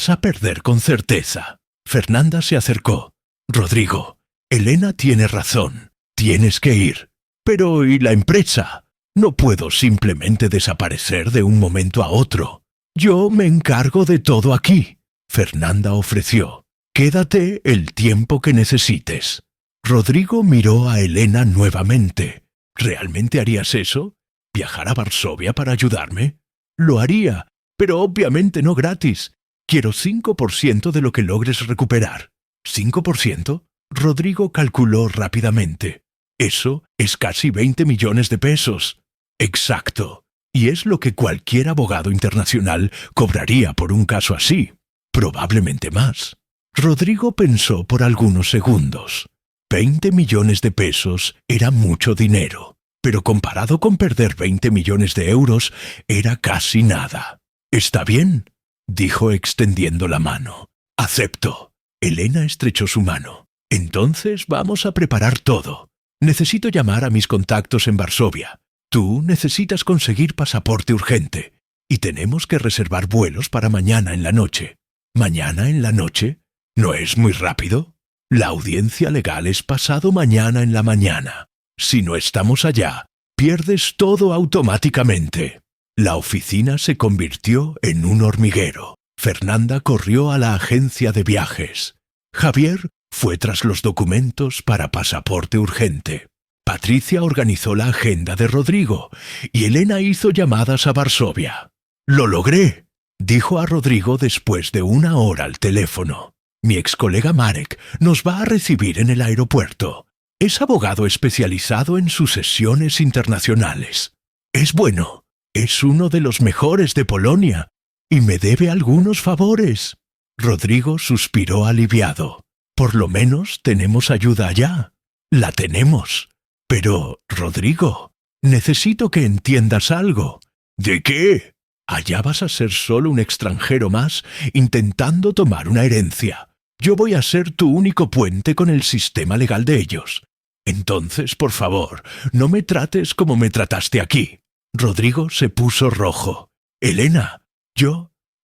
a perder con certeza. Fernanda se acercó. Rodrigo, Elena tiene razón. Tienes que ir. Pero ¿y la empresa? No puedo simplemente desaparecer de un momento a otro. Yo me encargo de todo aquí. Fernanda ofreció. Quédate el tiempo que necesites. Rodrigo miró a Elena nuevamente. ¿Realmente harías eso? ¿Viajar a Varsovia para ayudarme? Lo haría, pero obviamente no gratis. Quiero 5% de lo que logres recuperar. ¿5%? Rodrigo calculó rápidamente. Eso es casi 20 millones de pesos. Exacto. Y es lo que cualquier abogado internacional cobraría por un caso así. Probablemente más. Rodrigo pensó por algunos segundos. 20 millones de pesos era mucho dinero, pero comparado con perder 20 millones de euros, era casi nada. «Está bien», dijo extendiendo la mano. «Acepto». Elena estrechó su mano. «Entonces vamos a preparar todo. Necesito llamar a mis contactos en Varsovia. Tú necesitas conseguir pasaporte urgente. Y tenemos que reservar vuelos para mañana en la noche». ¿Mañana en la noche? ¿No es muy rápido? La audiencia legal es pasado mañana en la mañana. Si no estamos allá, pierdes todo automáticamente. La oficina se convirtió en un hormiguero. Fernanda corrió a la agencia de viajes. Javier fue tras los documentos para pasaporte urgente. Patricia organizó la agenda de Rodrigo y Elena hizo llamadas a Varsovia. «Lo logré», dijo a Rodrigo después de 1 hora al teléfono. «Mi ex colega Marek nos va a recibir en el aeropuerto. Es abogado especializado en sucesiones internacionales. Es bueno, es uno de los mejores de Polonia y me debe algunos favores». Rodrigo suspiró aliviado. «Por lo menos tenemos ayuda allá». «La tenemos. Pero, Rodrigo, necesito que entiendas algo». «¿De qué?» «Allá vas a ser solo un extranjero más intentando tomar una herencia. Yo voy a ser tu único puente con el sistema legal de ellos. Entonces, por favor, no me trates como me trataste aquí». Rodrigo se puso rojo. «Elena,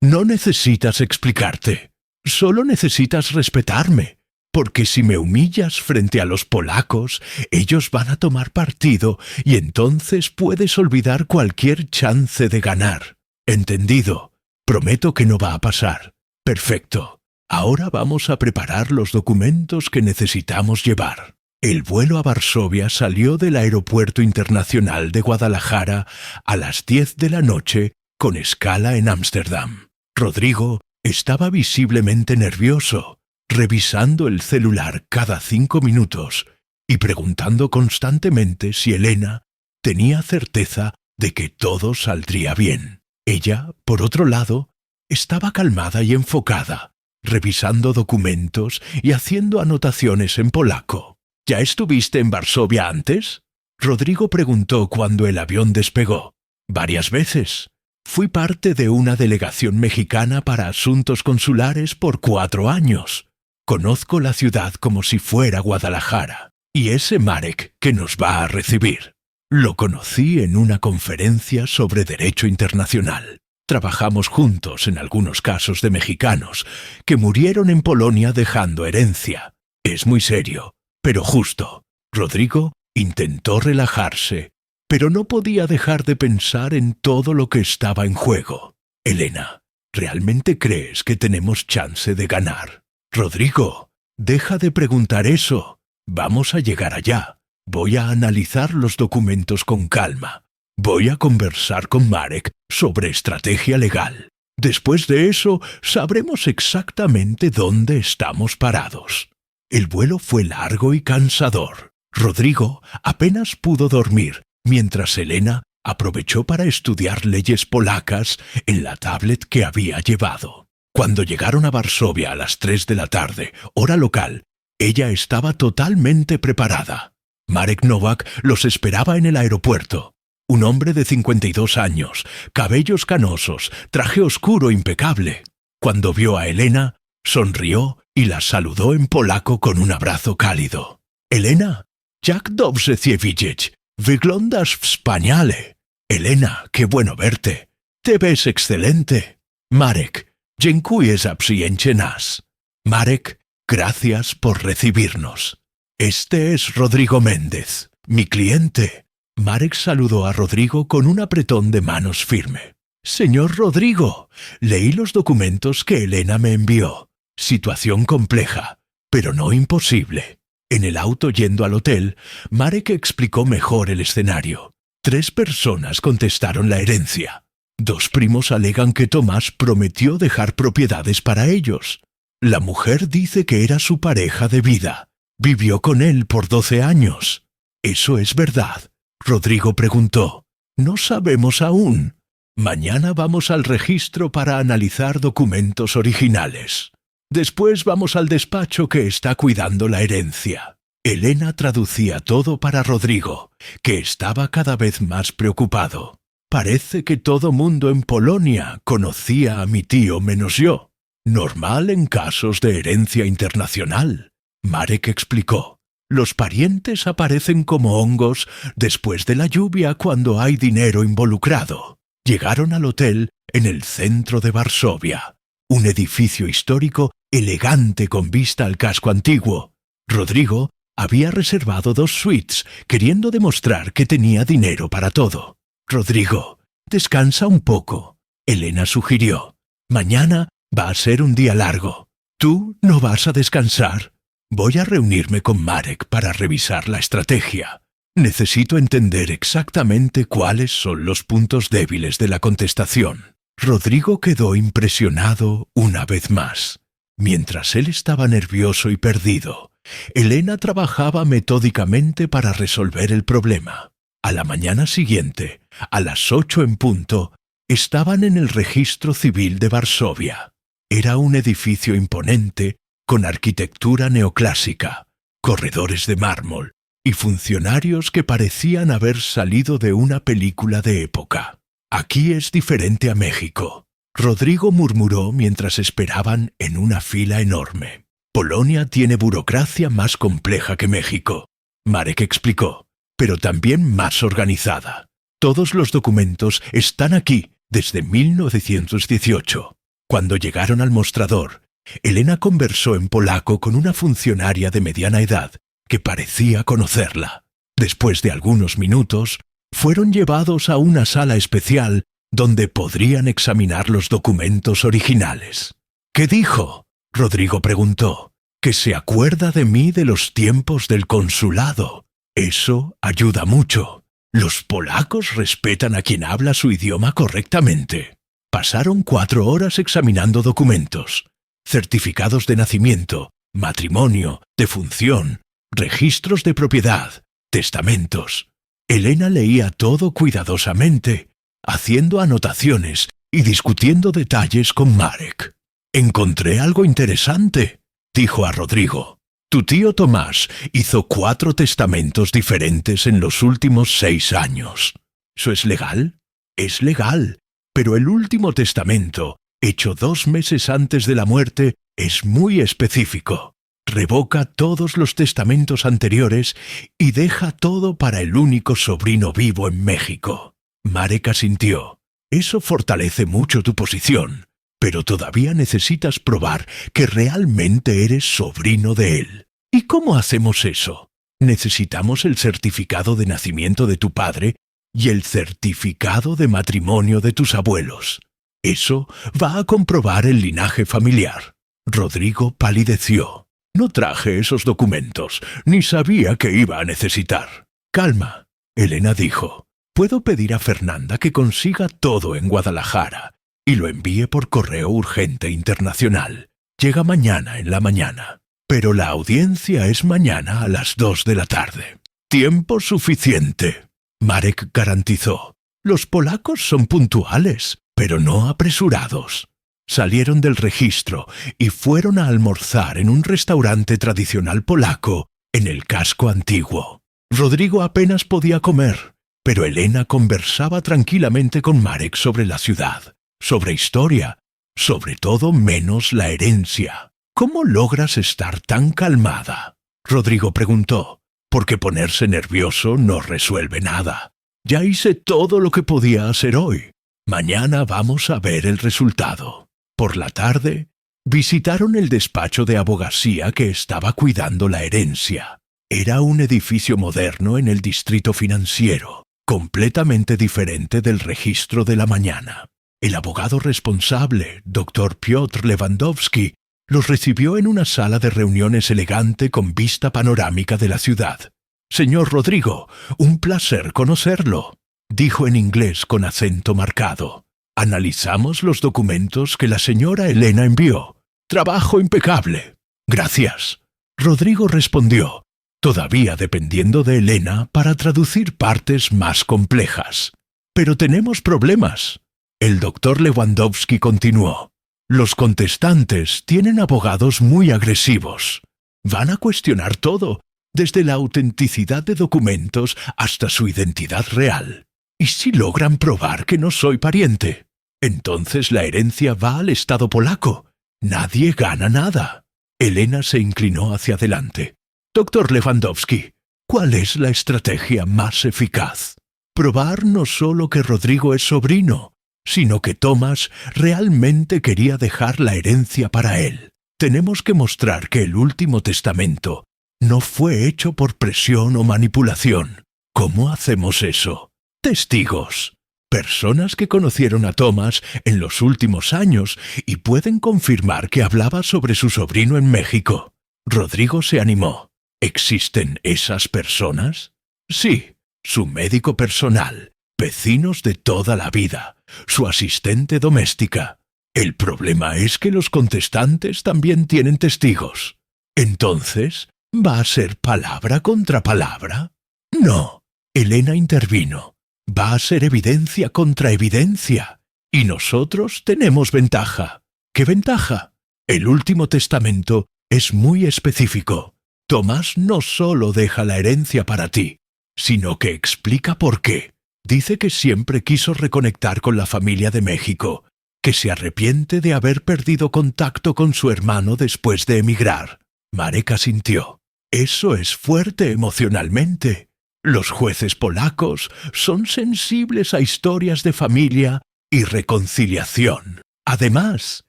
no necesitas explicarte. Solo necesitas respetarme. Porque si me humillas frente a los polacos, ellos van a tomar partido y entonces puedes olvidar cualquier chance de ganar. ¿Entendido? Prometo que no va a pasar». «Perfecto. Ahora vamos a preparar los documentos que necesitamos llevar». El vuelo a Varsovia salió del Aeropuerto Internacional de Guadalajara a las 10 de la noche con escala en Ámsterdam. Rodrigo estaba visiblemente nervioso, revisando el celular cada 5 minutos y preguntando constantemente si Elena tenía certeza de que todo saldría bien. Ella, por otro lado, estaba calmada y enfocada, revisando documentos y haciendo anotaciones en polaco. «¿Ya estuviste en Varsovia antes?» Rodrigo preguntó cuando el avión despegó. «Varias veces. Fui parte de una delegación mexicana para asuntos consulares por 4 años. Conozco la ciudad como si fuera Guadalajara. Y ese Marek que nos va a recibir. Lo conocí en una conferencia sobre derecho internacional. Trabajamos juntos en algunos casos de mexicanos que murieron en Polonia dejando herencia. Es muy serio, pero justo». Rodrigo intentó relajarse, pero no podía dejar de pensar en todo lo que estaba en juego. «Elena, ¿realmente crees que tenemos chance de ganar?» «Rodrigo, deja de preguntar eso. Vamos a llegar allá. Voy a analizar los documentos con calma. Voy a conversar con Marek sobre estrategia legal. Después de eso, sabremos exactamente dónde estamos parados». El vuelo fue largo y cansador. Rodrigo apenas pudo dormir, mientras Elena aprovechó para estudiar leyes polacas en la tablet que había llevado. Cuando llegaron a Varsovia a las 3 de la tarde, hora local, ella estaba totalmente preparada. Marek Nowak los esperaba en el aeropuerto. Un hombre de 52 años, cabellos canosos, traje oscuro impecable. Cuando vio a Elena, sonrió y la saludó en polaco con un abrazo cálido. «Elena, jak dobrze cię widzieć. Wyglądasz wspaniale. Elena, qué bueno verte. Te ves excelente. Marek, dziękuję za przyjęcie nas. Marek, gracias por recibirnos. Este es Rodrigo Méndez, mi cliente. Marek saludó a Rodrigo con un apretón de manos firme. Señor Rodrigo, leí los documentos que Elena me envió. Situación compleja, pero no imposible. En el auto yendo al hotel, Marek explicó mejor el escenario. 3 personas contestaron la herencia. 2 primos alegan que Tomás prometió dejar propiedades para ellos. La mujer dice que era su pareja de vida. Vivió con él por 12 años. ¿Eso es verdad? Rodrigo preguntó. No sabemos aún. Mañana vamos al registro para analizar documentos originales. Después vamos al despacho que está cuidando la herencia. Elena traducía todo para Rodrigo, que estaba cada vez más preocupado. Parece que todo mundo en Polonia conocía a mi tío menos yo. Normal en casos de herencia internacional. Marek explicó. Los parientes aparecen como hongos después de la lluvia cuando hay dinero involucrado. Llegaron al hotel en el centro de Varsovia, un edificio histórico elegante con vista al casco antiguo. Rodrigo había reservado 2 suites, queriendo demostrar que tenía dinero para todo. Rodrigo, descansa un poco. Elena sugirió. Mañana va a ser un día largo. ¿Tú no vas a descansar? Voy a reunirme con Marek para revisar la estrategia. Necesito entender exactamente cuáles son los puntos débiles de la contestación. Rodrigo quedó impresionado una vez más. Mientras él estaba nervioso y perdido, Elena trabajaba metódicamente para resolver el problema. A la mañana siguiente, a las 8 en punto, estaban en el registro civil de Varsovia. Era un edificio imponente, con arquitectura neoclásica, corredores de mármol y funcionarios que parecían haber salido de una película de época. Aquí es diferente a México, Rodrigo murmuró mientras esperaban en una fila enorme. Polonia tiene burocracia más compleja que México, Marek explicó, pero también más organizada. Todos los documentos están aquí desde 1918. Cuando llegaron al mostrador, Elena conversó en polaco con una funcionaria de mediana edad que parecía conocerla. Después de algunos minutos, fueron llevados a una sala especial donde podrían examinar los documentos originales. ¿Qué dijo? Rodrigo preguntó. Que se acuerda de mí de los tiempos del consulado. Eso ayuda mucho. Los polacos respetan a quien habla su idioma correctamente. Pasaron 4 horas examinando documentos. Certificados de nacimiento, matrimonio, defunción, registros de propiedad, testamentos. Elena leía todo cuidadosamente, haciendo anotaciones y discutiendo detalles con Marek. «Encontré algo interesante», dijo a Rodrigo. «Tu tío Tomás hizo 4 testamentos diferentes en los últimos 6 años. ¿Eso es legal?» «Es legal, pero el último testamento, hecho 2 meses antes de la muerte, es muy específico. Revoca todos los testamentos anteriores y deja todo para el único sobrino vivo en México». Marek asintió. «Eso fortalece mucho tu posición, pero todavía necesitas probar que realmente eres sobrino de él. ¿Y cómo hacemos eso? Necesitamos el certificado de nacimiento de tu padre y el certificado de matrimonio de tus abuelos. Eso va a comprobar el linaje familiar». Rodrigo palideció. «No traje esos documentos, ni sabía que iba a necesitar». «Calma», Elena dijo. «Puedo pedir a Fernanda que consiga todo en Guadalajara y lo envíe por correo urgente internacional. Llega mañana en la mañana. Pero la audiencia es mañana a las 2 de la tarde. Tiempo suficiente», Marek garantizó. «Los polacos son puntuales, pero no apresurados». Salieron del registro y fueron a almorzar en un restaurante tradicional polaco en el casco antiguo. Rodrigo apenas podía comer, pero Elena conversaba tranquilamente con Marek sobre la ciudad, sobre historia, sobre todo menos la herencia. «¿Cómo logras estar tan calmada?», Rodrigo preguntó. porque ponerse nervioso no resuelve nada. Ya hice todo lo que podía hacer hoy. Mañana vamos a ver el resultado. Por la tarde, visitaron el despacho de abogacía que estaba cuidando la herencia. Era un edificio moderno en el distrito financiero, completamente diferente del registro de la mañana. El abogado responsable, Dr. Piotr Lewandowski, los recibió en una sala de reuniones elegante con vista panorámica de la ciudad. «Señor Rodrigo, un placer conocerlo», dijo en inglés con acento marcado. «Analizamos los documentos que la señora Elena envió. Trabajo impecable». «Gracias». Rodrigo respondió, todavía dependiendo de Elena para traducir partes más complejas. «Pero tenemos problemas». El doctor Lewandowski continuó. «Los contestantes tienen abogados muy agresivos. Van a cuestionar todo, desde la autenticidad de documentos hasta su identidad real. ¿Y si logran probar que no soy pariente? Entonces la herencia va al Estado polaco. Nadie gana nada». Elena se inclinó hacia adelante. «Doctor Lewandowski, ¿cuál es la estrategia más eficaz? Probar no solo que Rodrigo es sobrino, sino que Thomas realmente quería dejar la herencia para él. Tenemos que mostrar que el último testamento no fue hecho por presión o manipulación. ¿Cómo hacemos eso? Testigos. Personas que conocieron a Thomas en los últimos años y pueden confirmar que hablaba sobre su sobrino en México». Rodrigo se animó. ¿Existen esas personas? Sí, su médico personal, vecinos de toda la vida, su asistente doméstica. El problema es que los contestantes también tienen testigos. Entonces, ¿va a ser palabra contra palabra? No. Elena intervino. Va a ser evidencia contra evidencia. Y nosotros tenemos ventaja. ¿Qué ventaja? El último testamento es muy específico. Tomás no solo deja la herencia para ti, sino que explica por qué. Dice que siempre quiso reconectar con la familia de México, que se arrepiente de haber perdido contacto con su hermano después de emigrar. Marek asintió. Eso es fuerte emocionalmente. Los jueces polacos son sensibles a historias de familia y reconciliación. Además,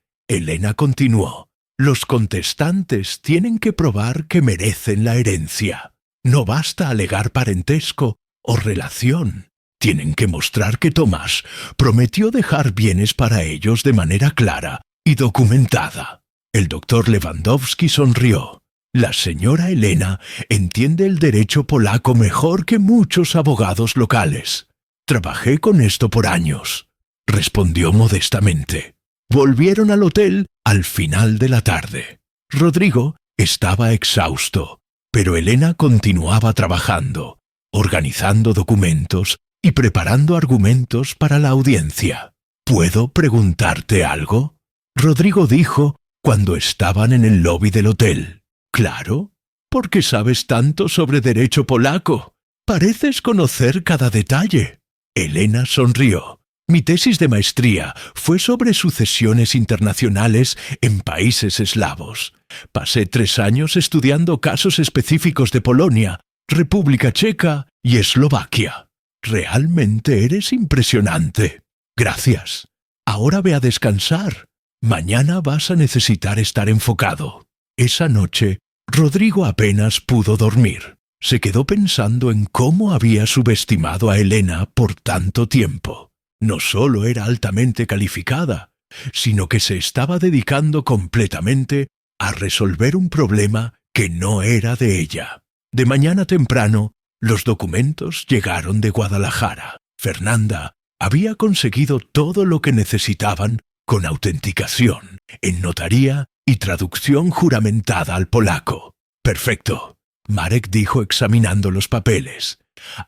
Elena continuó, los contestantes tienen que probar que merecen la herencia. No basta alegar parentesco o relación. Tienen que mostrar que Tomás prometió dejar bienes para ellos de manera clara y documentada. El doctor Lewandowski sonrió. La señora Elena entiende el derecho polaco mejor que muchos abogados locales. Trabajé con esto por años, respondió modestamente. Volvieron al hotel al final de la tarde. Rodrigo estaba exhausto, pero Elena continuaba trabajando, organizando documentos y preparando argumentos para la audiencia. ¿Puedo preguntarte algo?, Rodrigo dijo cuando estaban en el lobby del hotel. Claro, porque sabes tanto sobre derecho polaco. Pareces conocer cada detalle. Elena sonrió. Mi tesis de maestría fue sobre sucesiones internacionales en países eslavos. Pasé 3 años estudiando casos específicos de Polonia, República Checa y Eslovaquia. Realmente eres impresionante. Gracias. Ahora ve a descansar. Mañana vas a necesitar estar enfocado. Esa noche, Rodrigo apenas pudo dormir. Se quedó pensando en cómo había subestimado a Elena por tanto tiempo. No solo era altamente calificada, sino que se estaba dedicando completamente a resolver un problema que no era de ella. De mañana temprano, los documentos llegaron de Guadalajara. Fernanda había conseguido todo lo que necesitaban con autenticación, en notaría y traducción juramentada al polaco. Perfecto, Marek dijo examinando los papeles.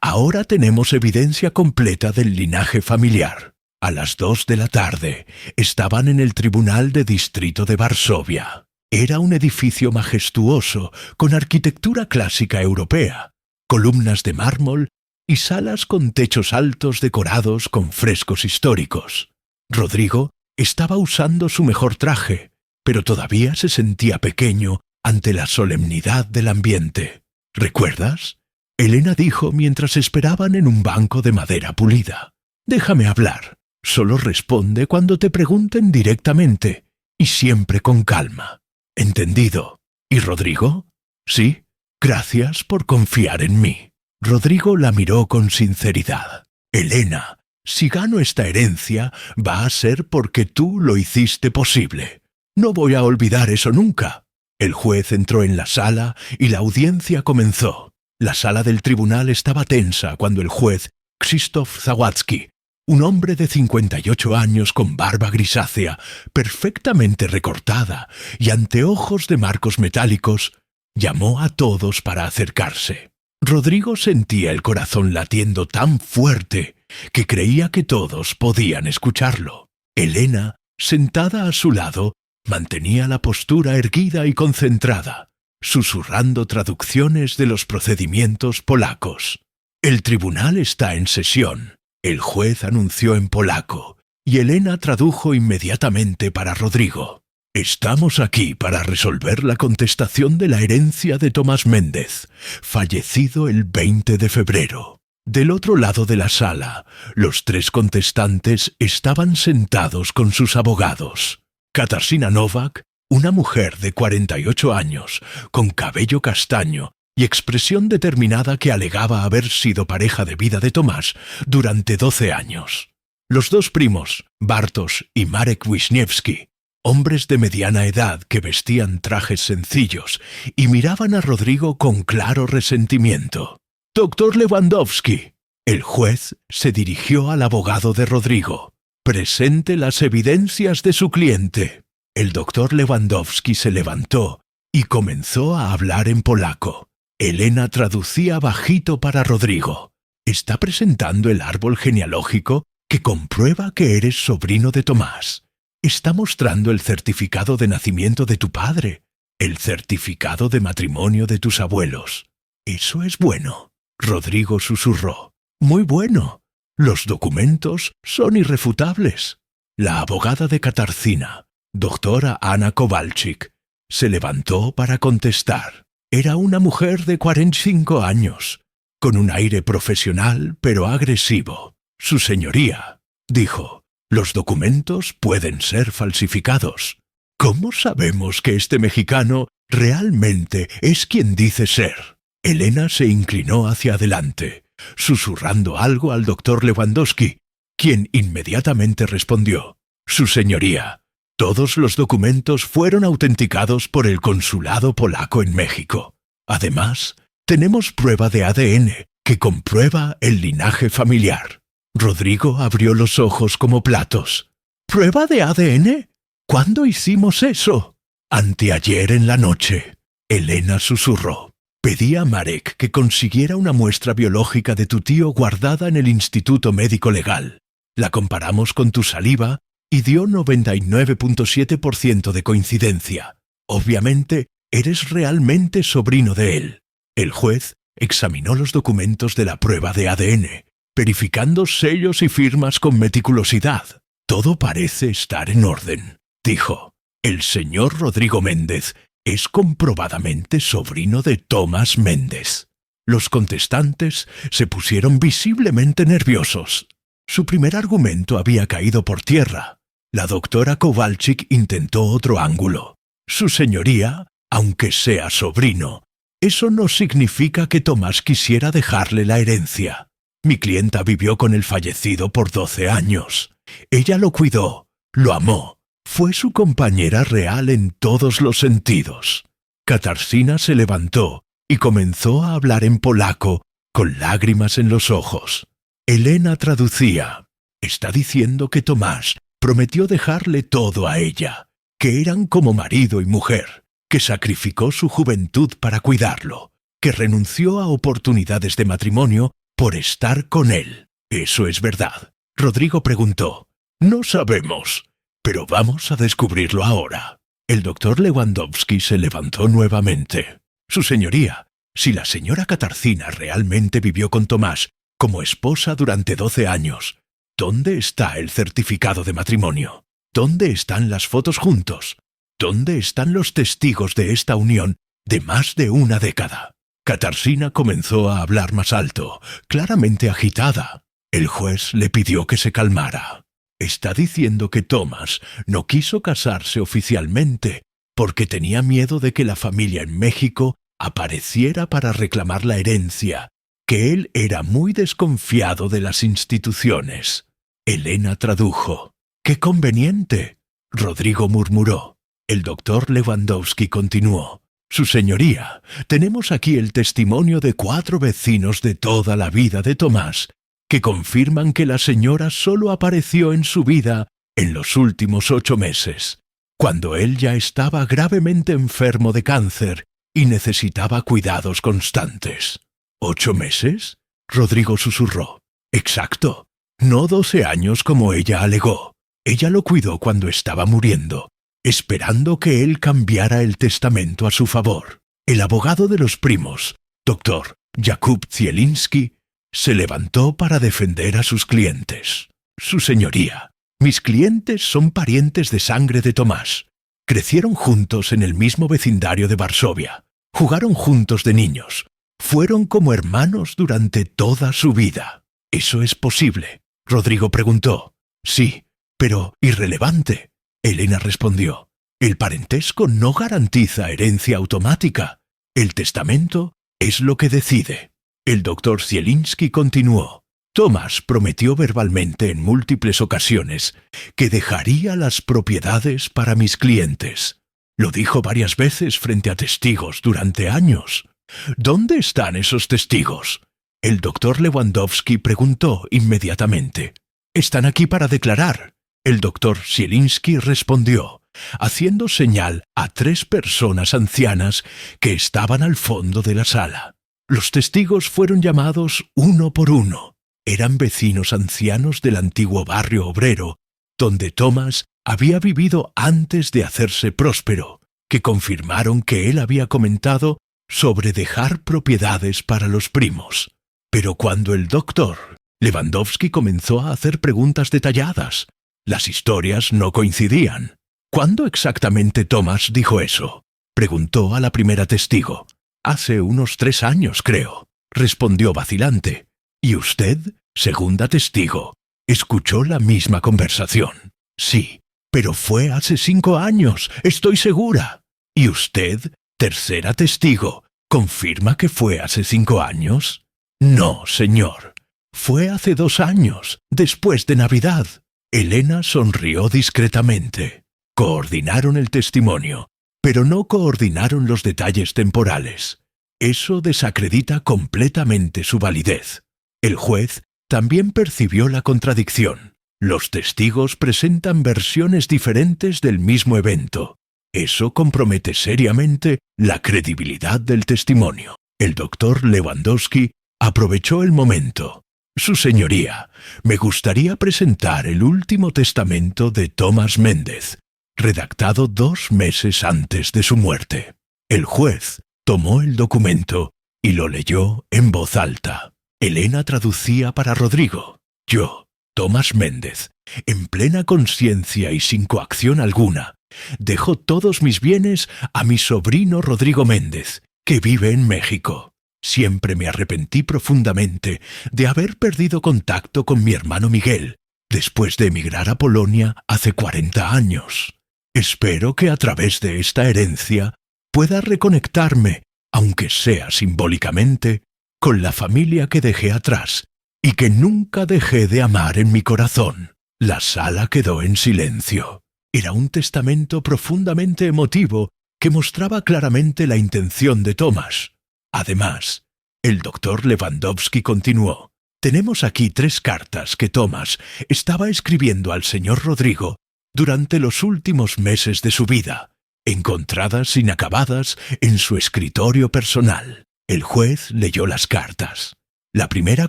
Ahora tenemos evidencia completa del linaje familiar. A las 2 de la tarde estaban en el Tribunal de Distrito de Varsovia. Era un edificio majestuoso con arquitectura clásica europea, columnas de mármol y salas con techos altos decorados con frescos históricos. Rodrigo estaba usando su mejor traje, pero todavía se sentía pequeño ante la solemnidad del ambiente. ¿Recuerdas? Elena dijo mientras esperaban en un banco de madera pulida. «Déjame hablar. Solo responde cuando te pregunten directamente, y siempre con calma. ¿Entendido? ¿Y Rodrigo?» «Sí. Gracias por confiar en mí». Rodrigo la miró con sinceridad. «Elena, si gano esta herencia, va a ser porque tú lo hiciste posible. No voy a olvidar eso nunca». El juez entró en la sala y la audiencia comenzó. La sala del tribunal estaba tensa cuando el juez Krzysztof Zawadzki, un hombre de 58 años con barba grisácea, perfectamente recortada y anteojos de marcos metálicos, llamó a todos para acercarse. Rodrigo sentía el corazón latiendo tan fuerte que creía que todos podían escucharlo. Elena, sentada a su lado, mantenía la postura erguida y concentrada, susurrando traducciones de los procedimientos polacos. «El tribunal está en sesión», el juez anunció en polaco, y Elena tradujo inmediatamente para Rodrigo. «Estamos aquí para resolver la contestación de la herencia de Tomás Méndez, fallecido el 20 de febrero. Del otro lado de la sala, los tres contestantes estaban sentados con sus abogados. Katarzyna Nowak, una mujer de 48 años, con cabello castaño y expresión determinada que alegaba haber sido pareja de vida de Tomás durante 12 años. Los dos primos, Bartosz y Marek Wisniewski, hombres de mediana edad que vestían trajes sencillos y miraban a Rodrigo con claro resentimiento. «Doctor Lewandowski», el juez se dirigió al abogado de Rodrigo. «Presente las evidencias de su cliente». El doctor Lewandowski se levantó y comenzó a hablar en polaco. Elena traducía bajito para Rodrigo. «Está presentando el árbol genealógico que comprueba que eres sobrino de Tomás. Está mostrando el certificado de nacimiento de tu padre, el certificado de matrimonio de tus abuelos. Eso es bueno». Rodrigo susurró. «Muy bueno. Los documentos son irrefutables». La abogada de Katarzyna, doctora Anna Kowalczyk, se levantó para contestar. Era una mujer de 45 años, con un aire profesional pero agresivo. «Su señoría», dijo, «los documentos pueden ser falsificados. ¿Cómo sabemos que este mexicano realmente es quien dice ser?» Elena se inclinó hacia adelante, susurrando algo al doctor Lewandowski, quien inmediatamente respondió. «Su señoría, todos los documentos fueron autenticados por el consulado polaco en México. Además, tenemos prueba de ADN que comprueba el linaje familiar». Rodrigo abrió los ojos como platos. «¿Prueba de ADN? ¿Cuándo hicimos eso?» «Anteayer en la noche», Elena susurró. «Pedí a Marek que consiguiera una muestra biológica de tu tío guardada en el Instituto Médico Legal. La comparamos con tu saliva y dio 99.7% de coincidencia. Obviamente, eres realmente sobrino de él». El juez examinó los documentos de la prueba de ADN, verificando sellos y firmas con meticulosidad. «Todo parece estar en orden», dijo. «El señor Rodrigo Méndez es comprobadamente sobrino de Tomás Méndez». Los contestantes se pusieron visiblemente nerviosos. Su primer argumento había caído por tierra. La doctora Kowalczyk intentó otro ángulo. «Su señoría, aunque sea sobrino, eso no significa que Tomás quisiera dejarle la herencia. Mi clienta vivió con el fallecido por 12 años. Ella lo cuidó, lo amó. Fue su compañera real en todos los sentidos». Katarzyna se levantó y comenzó a hablar en polaco, con lágrimas en los ojos. Elena traducía. «Está diciendo que Tomás prometió dejarle todo a ella, que eran como marido y mujer, que sacrificó su juventud para cuidarlo, que renunció a oportunidades de matrimonio por estar con él. ¿Eso es verdad?». Rodrigo preguntó. «No sabemos, pero vamos a descubrirlo ahora». El doctor Lewandowski se levantó nuevamente. «Su señoría, si la señora Katarzyna realmente vivió con Tomás como esposa durante 12 años, ¿dónde está el certificado de matrimonio? ¿Dónde están las fotos juntos? ¿Dónde están los testigos de esta unión de más de una década? Katarzyna comenzó a hablar más alto, claramente agitada. El juez le pidió que se calmara. Está diciendo que Thomas no quiso casarse oficialmente porque tenía miedo de que la familia en México apareciera para reclamar la herencia, que él era muy desconfiado de las instituciones. Elena tradujo. ¡Qué conveniente!, Rodrigo murmuró. El doctor Lewandowski continuó. Su señoría, tenemos aquí el testimonio de 4 vecinos de toda la vida de Tomás, que confirman que la señora solo apareció en su vida en los últimos 8 meses, cuando él ya estaba gravemente enfermo de cáncer y necesitaba cuidados constantes. ¿8 meses? Rodrigo susurró. Exacto. No 12 años como ella alegó. Ella lo cuidó cuando estaba muriendo, esperando que él cambiara el testamento a su favor. El abogado de los primos, doctor Jakub Zielinski, se levantó para defender a sus clientes. Su señoría, mis clientes son parientes de sangre de Tomás. Crecieron juntos en el mismo vecindario de Varsovia. Jugaron juntos de niños. Fueron como hermanos durante toda su vida. ¿Eso es posible?, Rodrigo preguntó. Sí, pero irrelevante, Elena respondió. El parentesco no garantiza herencia automática. El testamento es lo que decide. El doctor Zielinski continuó. Thomas prometió verbalmente en múltiples ocasiones que dejaría las propiedades para mis clientes. Lo dijo varias veces frente a testigos durante años. ¿Dónde están esos testigos?, el doctor Lewandowski preguntó inmediatamente. Están aquí para declarar. El doctor Zielinski respondió, haciendo señal a 3 personas ancianas que estaban al fondo de la sala. Los testigos fueron llamados uno por uno. Eran vecinos ancianos del antiguo barrio obrero, donde Thomas había vivido antes de hacerse próspero, que confirmaron que él había comentado sobre dejar propiedades para los primos. Pero cuando el doctor Lewandowski comenzó a hacer preguntas detalladas, las historias no coincidían. ¿Cuándo exactamente Thomas dijo eso?, preguntó a la primera testigo. Hace unos 3 años, creo, respondió vacilante. ¿Y usted, segunda testigo, escuchó la misma conversación? Sí, pero fue hace 5 años, estoy segura. ¿Y usted, tercera testigo, confirma que fue hace 5 años? No, señor. Fue hace 2 años, después de Navidad. Elena sonrió discretamente. Coordinaron el testimonio, pero no coordinaron los detalles temporales. Eso desacredita completamente su validez. El juez también percibió la contradicción. Los testigos presentan versiones diferentes del mismo evento. Eso compromete seriamente la credibilidad del testimonio. El doctor Lewandowski aprovechó el momento. Su señoría, me gustaría presentar el último testamento de Tomás Méndez, redactado 2 meses antes de su muerte. El juez tomó el documento y lo leyó en voz alta. Elena traducía para Rodrigo. Yo, Tomás Méndez, en plena conciencia y sin coacción alguna, dejo todos mis bienes a mi sobrino Rodrigo Méndez, que vive en México. Siempre me arrepentí profundamente de haber perdido contacto con mi hermano Miguel, después de emigrar a Polonia hace 40 años. Espero que a través de esta herencia pueda reconectarme, aunque sea simbólicamente, con la familia que dejé atrás y que nunca dejé de amar en mi corazón. La sala quedó en silencio. Era un testamento profundamente emotivo que mostraba claramente la intención de Thomas. Además, el doctor Lewandowski continuó. Tenemos aquí 3 cartas que Thomas estaba escribiendo al señor Rodrigo durante los últimos meses de su vida, encontradas inacabadas en su escritorio personal. El juez leyó las cartas. La primera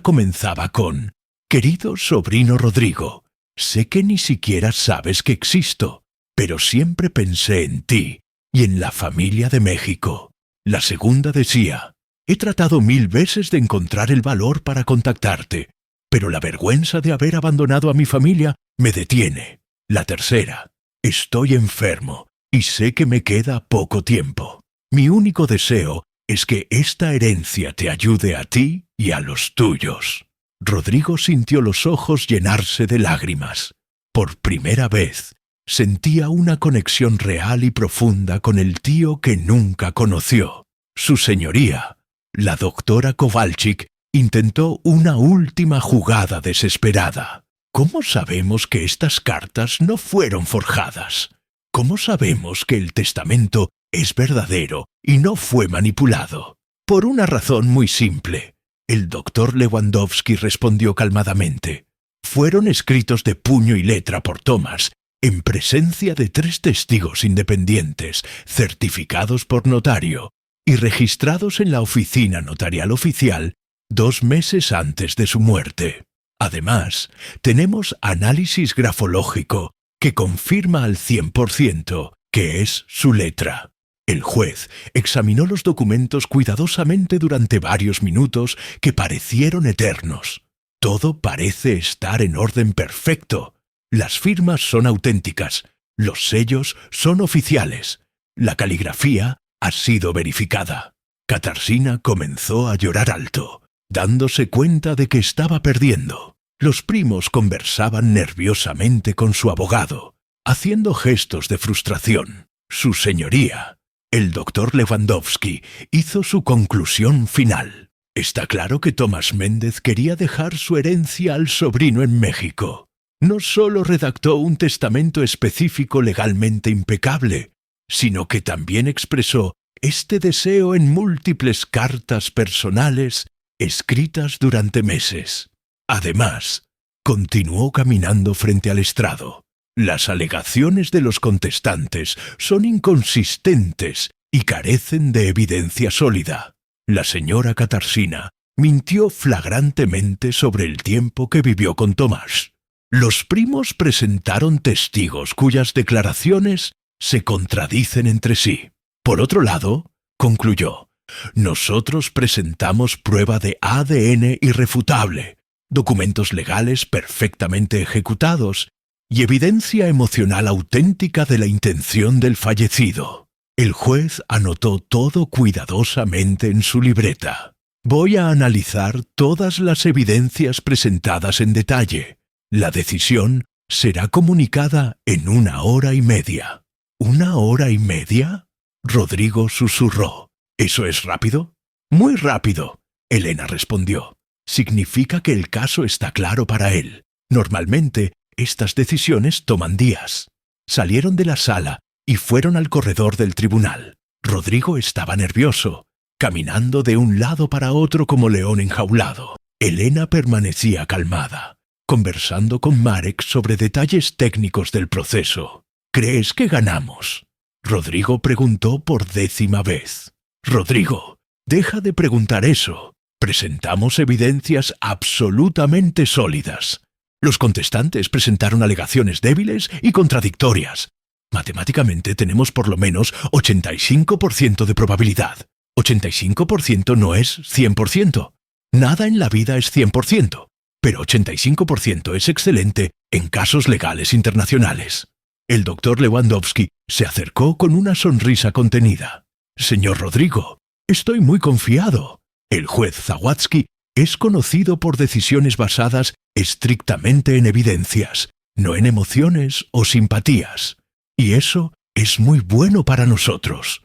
comenzaba con: Querido sobrino Rodrigo, sé que ni siquiera sabes que existo, pero siempre pensé en ti y en la familia de México. La segunda decía: He tratado 1000 veces de encontrar el valor para contactarte, pero la vergüenza de haber abandonado a mi familia me detiene. La tercera: Estoy enfermo y sé que me queda poco tiempo. Mi único deseo es que esta herencia te ayude a ti y a los tuyos. Rodrigo sintió los ojos llenarse de lágrimas. Por primera vez, sentía una conexión real y profunda con el tío que nunca conoció. Su señoría, la doctora Kowalczyk, intentó una última jugada desesperada. ¿Cómo sabemos que estas cartas no fueron forjadas? ¿Cómo sabemos que el testamento es verdadero y no fue manipulado? Por una razón muy simple. El doctor Lewandowski respondió calmadamente. Fueron escritos de puño y letra por Thomas, en presencia de 3 testigos independientes, certificados por notario y registrados en la oficina notarial oficial 2 meses antes de su muerte. Además, tenemos análisis grafológico que confirma al 100% que es su letra. El juez examinó los documentos cuidadosamente durante varios minutos que parecieron eternos. Todo parece estar en orden perfecto. Las firmas son auténticas, los sellos son oficiales, la caligrafía ha sido verificada. Katarzyna comenzó a llorar alto, dándose cuenta de que estaba perdiendo. Los primos conversaban nerviosamente con su abogado, haciendo gestos de frustración. Su señoría, el doctor Lewandowski, hizo su conclusión final. Está claro que Tomás Méndez quería dejar su herencia al sobrino en México. No solo redactó un testamento específico legalmente impecable, sino que también expresó este deseo en múltiples cartas personales escritas durante meses. Además, continuó caminando frente al estrado. Las alegaciones de los contestantes son inconsistentes y carecen de evidencia sólida. La señora Katarzyna mintió flagrantemente sobre el tiempo que vivió con Tomás. Los primos presentaron testigos cuyas declaraciones se contradicen entre sí. Por otro lado, concluyó, nosotros presentamos prueba de ADN irrefutable, documentos legales perfectamente ejecutados y evidencia emocional auténtica de la intención del fallecido. El juez anotó todo cuidadosamente en su libreta. Voy a analizar todas las evidencias presentadas en detalle. La decisión será comunicada en 1 hora y media. ¿1 hora y media? Rodrigo susurró. ¿Eso es rápido? Muy rápido, Elena respondió. Significa que el caso está claro para él. Normalmente, estas decisiones toman días. Salieron de la sala y fueron al corredor del tribunal. Rodrigo estaba nervioso, caminando de un lado para otro como león enjaulado. Elena permanecía calmada, conversando con Marek sobre detalles técnicos del proceso. ¿Crees que ganamos? Rodrigo preguntó por 10ª vez. Rodrigo, deja de preguntar eso. Presentamos evidencias absolutamente sólidas. Los contestantes presentaron alegaciones débiles y contradictorias. Matemáticamente tenemos por lo menos 85% de probabilidad. 85% no es 100%. Nada en la vida es 100%, pero 85% es excelente en casos legales internacionales. El doctor Lewandowski se acercó con una sonrisa contenida. Señor Rodrigo, estoy muy confiado. El juez Zawadzki es conocido por decisiones basadas estrictamente en evidencias, no en emociones o simpatías. Y eso es muy bueno para nosotros.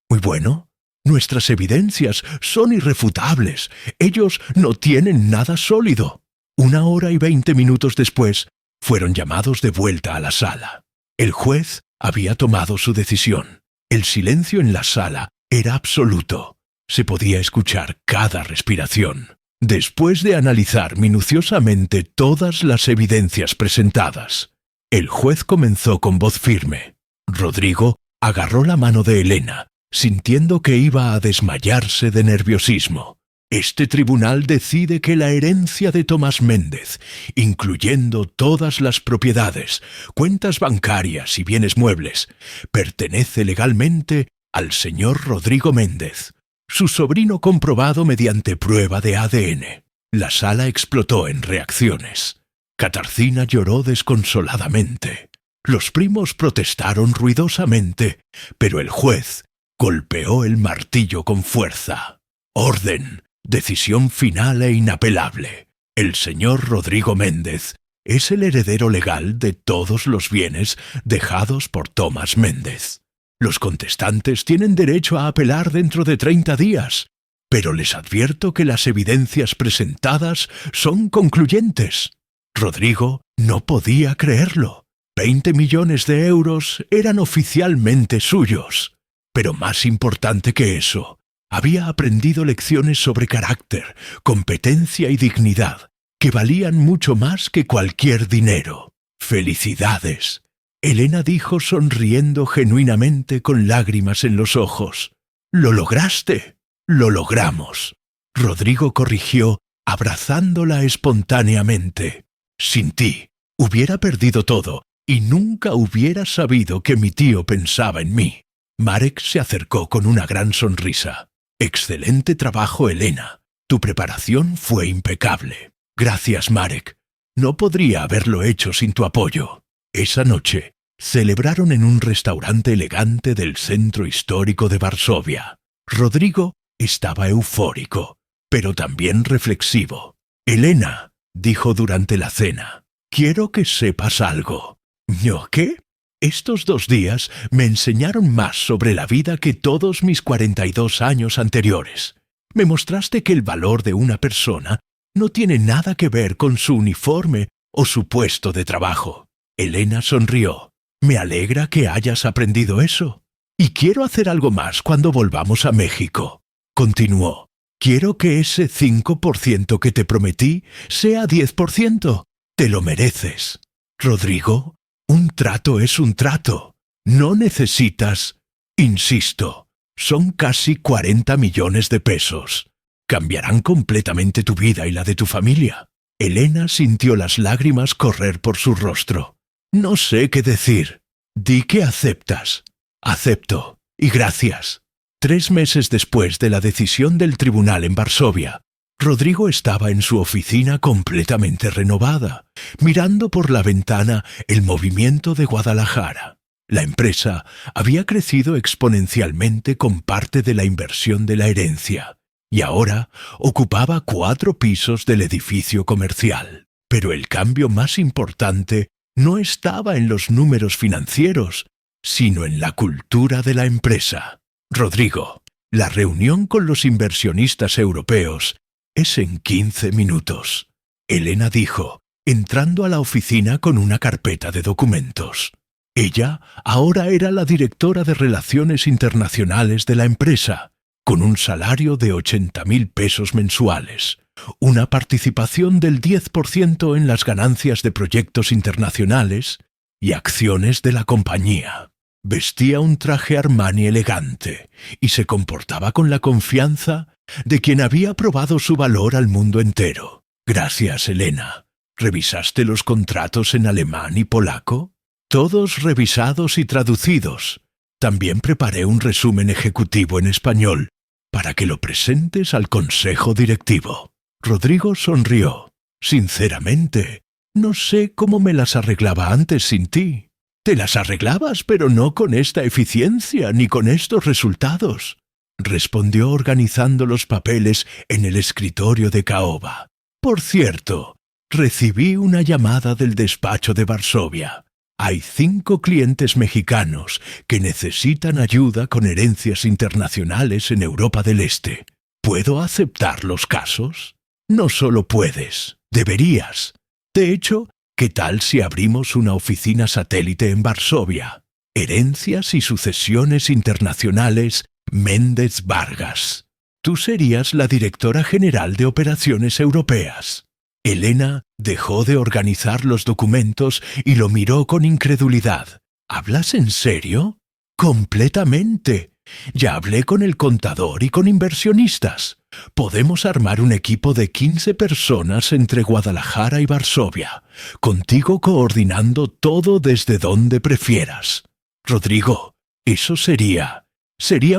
¿Muy bueno? Nuestras evidencias son irrefutables. Ellos no tienen nada sólido. 1 hora y 20 minutos después, fueron llamados de vuelta a la sala. El juez había tomado su decisión. El silencio en la sala era absoluto. Se podía escuchar cada respiración. Después de analizar minuciosamente todas las evidencias presentadas, el juez comenzó con voz firme. Rodrigo agarró la mano de Elena, sintiendo que iba a desmayarse de nerviosismo. Este tribunal decide que la herencia de Tomás Méndez, incluyendo todas las propiedades, cuentas bancarias y bienes muebles, pertenece legalmente al señor Rodrigo Méndez, su sobrino comprobado mediante prueba de ADN. La sala explotó en reacciones. Katarzyna lloró desconsoladamente. Los primos protestaron ruidosamente, pero el juez Golpeó el martillo con fuerza. Orden, decisión final e inapelable. El señor Rodrigo Méndez es el heredero legal de todos los bienes dejados por Tomás Méndez. Los contestantes tienen derecho a apelar dentro de 30 días, pero les advierto que las evidencias presentadas son concluyentes. Rodrigo no podía creerlo. 20 millones de euros eran oficialmente suyos. Pero más importante que eso, había aprendido lecciones sobre carácter, competencia y dignidad, que valían mucho más que cualquier dinero. ¡Felicidades!, Elena dijo sonriendo genuinamente con lágrimas en los ojos. «¡Lo lograste! ¡Lo logramos!». Rodrigo corrigió, abrazándola espontáneamente. «Sin ti, hubiera perdido todo y nunca hubiera sabido que mi tío pensaba en mí». Marek se acercó con una gran sonrisa. «Excelente trabajo, Elena. Tu preparación fue impecable». «Gracias, Marek. No podría haberlo hecho sin tu apoyo». Esa noche celebraron en un restaurante elegante del centro histórico de Varsovia. Rodrigo estaba eufórico, pero también reflexivo. «Elena», dijo durante la cena, «quiero que sepas algo». «¿Yo qué?» Estos 2 días me enseñaron más sobre la vida que todos mis 42 años anteriores. Me mostraste que el valor de una persona no tiene nada que ver con su uniforme o su puesto de trabajo. Elena sonrió. «Me alegra que hayas aprendido eso. Y quiero hacer algo más cuando volvamos a México». Continuó. «Quiero que ese 5% que te prometí sea 10%. Te lo mereces». «Rodrigo, un trato es un trato. No necesitas...». «Insisto, son casi 40 millones de pesos. Cambiarán completamente tu vida y la de tu familia». Elena sintió las lágrimas correr por su rostro. «No sé qué decir». «Di que aceptas». «Acepto, y gracias». 3 meses después de la decisión del tribunal en Varsovia, Rodrigo estaba en su oficina completamente renovada, mirando por la ventana el movimiento de Guadalajara. La empresa había crecido exponencialmente con parte de la inversión de la herencia, y ahora ocupaba 4 pisos del edificio comercial. Pero el cambio más importante no estaba en los números financieros, sino en la cultura de la empresa. «Rodrigo, la reunión con los inversionistas europeos es en 15 minutos», Elena dijo, entrando a la oficina con una carpeta de documentos. Ella ahora era la directora de Relaciones Internacionales de la empresa, con un salario de 80.000 pesos mensuales, una participación del 10% en las ganancias de proyectos internacionales y acciones de la compañía. Vestía un traje Armani elegante y se comportaba con la confianza de quien había probado su valor al mundo entero. «Gracias, Elena. ¿Revisaste los contratos en alemán y polaco?» «Todos revisados y traducidos. También preparé un resumen ejecutivo en español para que lo presentes al consejo directivo». Rodrigo sonrió. «Sinceramente, no sé cómo me las arreglaba antes sin ti». «Te las arreglabas, pero no con esta eficiencia ni con estos resultados», respondió organizando los papeles en el escritorio de caoba. «Por cierto, recibí una llamada del despacho de Varsovia. Hay 5 clientes mexicanos que necesitan ayuda con herencias internacionales en Europa del Este. ¿Puedo aceptar los casos?» «No solo puedes, deberías. De hecho, ¿qué tal si abrimos una oficina satélite en Varsovia? Herencias y sucesiones internacionales Méndez Vargas. Tú serías la directora general de operaciones europeas». Elena dejó de organizar los documentos y lo miró con incredulidad. «¿Hablas en serio?» «Completamente. Ya hablé con el contador y con inversionistas. Podemos armar un equipo de 15 personas entre Guadalajara y Varsovia, contigo coordinando todo desde donde prefieras». «Rodrigo, eso sería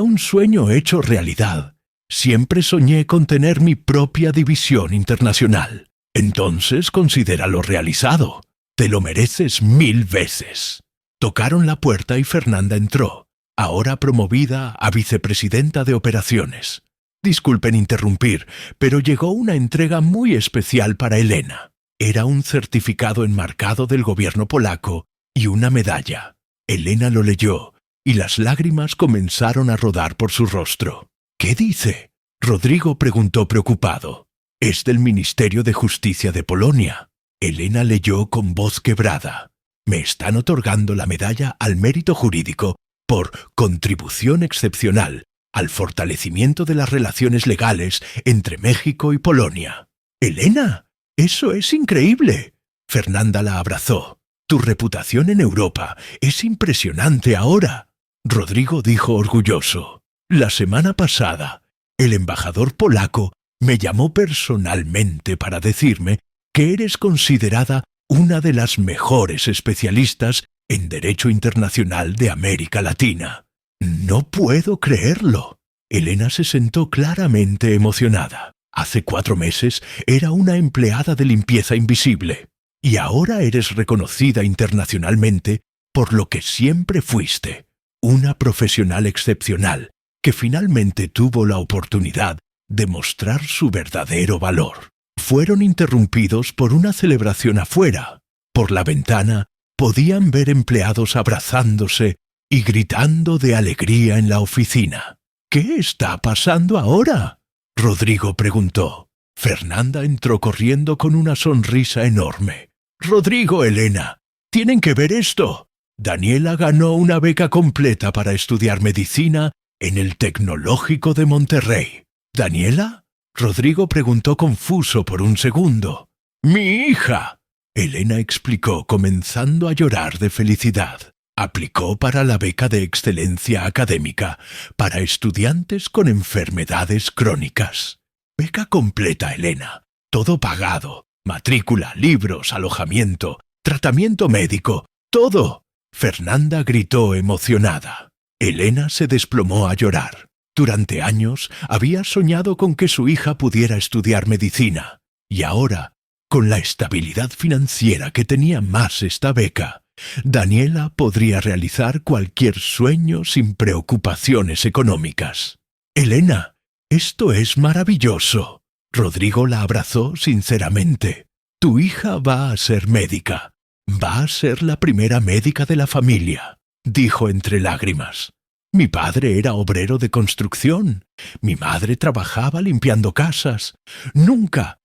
un sueño hecho realidad. Siempre soñé con tener mi propia división internacional. Entonces considéralo realizado. Te lo mereces 1000 veces». Tocaron la puerta y Fernanda entró. ahora promovida a vicepresidenta de operaciones. Disculpen interrumpir, pero llegó una entrega muy especial para Elena. Era un certificado enmarcado del gobierno polaco y una medalla. Elena lo leyó y las lágrimas comenzaron a rodar por su rostro. ¿Qué dice? Rodrigo preguntó preocupado. Es del Ministerio de Justicia de Polonia. Elena leyó con voz quebrada. Me están otorgando la medalla al mérito jurídico por contribución excepcional al fortalecimiento de las relaciones legales entre México y Polonia. ¡Elena! ¡Eso es increíble! Fernanda la abrazó. Tu reputación en Europa es impresionante ahora. Rodrigo dijo orgulloso. La semana pasada, el embajador polaco me llamó personalmente para decirme que eres considerada una de las mejores especialistas en Derecho Internacional de América Latina. No puedo creerlo. Elena se sentó claramente emocionada. Hace 4 meses era una empleada de limpieza invisible y ahora eres reconocida internacionalmente por lo que siempre fuiste, una profesional excepcional que finalmente tuvo la oportunidad de mostrar su verdadero valor. Fueron interrumpidos por una celebración afuera. Por la ventana podían ver empleados abrazándose y gritando de alegría en la oficina. ¿Qué está pasando ahora? Rodrigo preguntó. Fernanda entró corriendo con una sonrisa enorme. Rodrigo, Elena, tienen que ver esto. Daniela ganó una beca completa para estudiar medicina en el Tecnológico de Monterrey. ¿Daniela? Rodrigo preguntó confuso por un segundo. ¡Mi hija!, Elena explicó, comenzando a llorar de felicidad. Aplicó para la beca de excelencia académica para estudiantes con enfermedades crónicas. Beca completa, Elena. Todo pagado. Matrícula, libros, alojamiento, tratamiento médico, todo. Fernanda gritó emocionada. Elena se desplomó a llorar. Durante años había soñado con que su hija pudiera estudiar medicina. Y ahora, con la estabilidad financiera que tenía más esta beca, Daniela podría realizar cualquier sueño sin preocupaciones económicas. Elena, esto es maravilloso. Rodrigo la abrazó sinceramente. Tu hija va a ser médica. Va a ser la primera médica de la familia, dijo entre lágrimas. Mi padre era obrero de construcción. Mi madre trabajaba limpiando casas. Nunca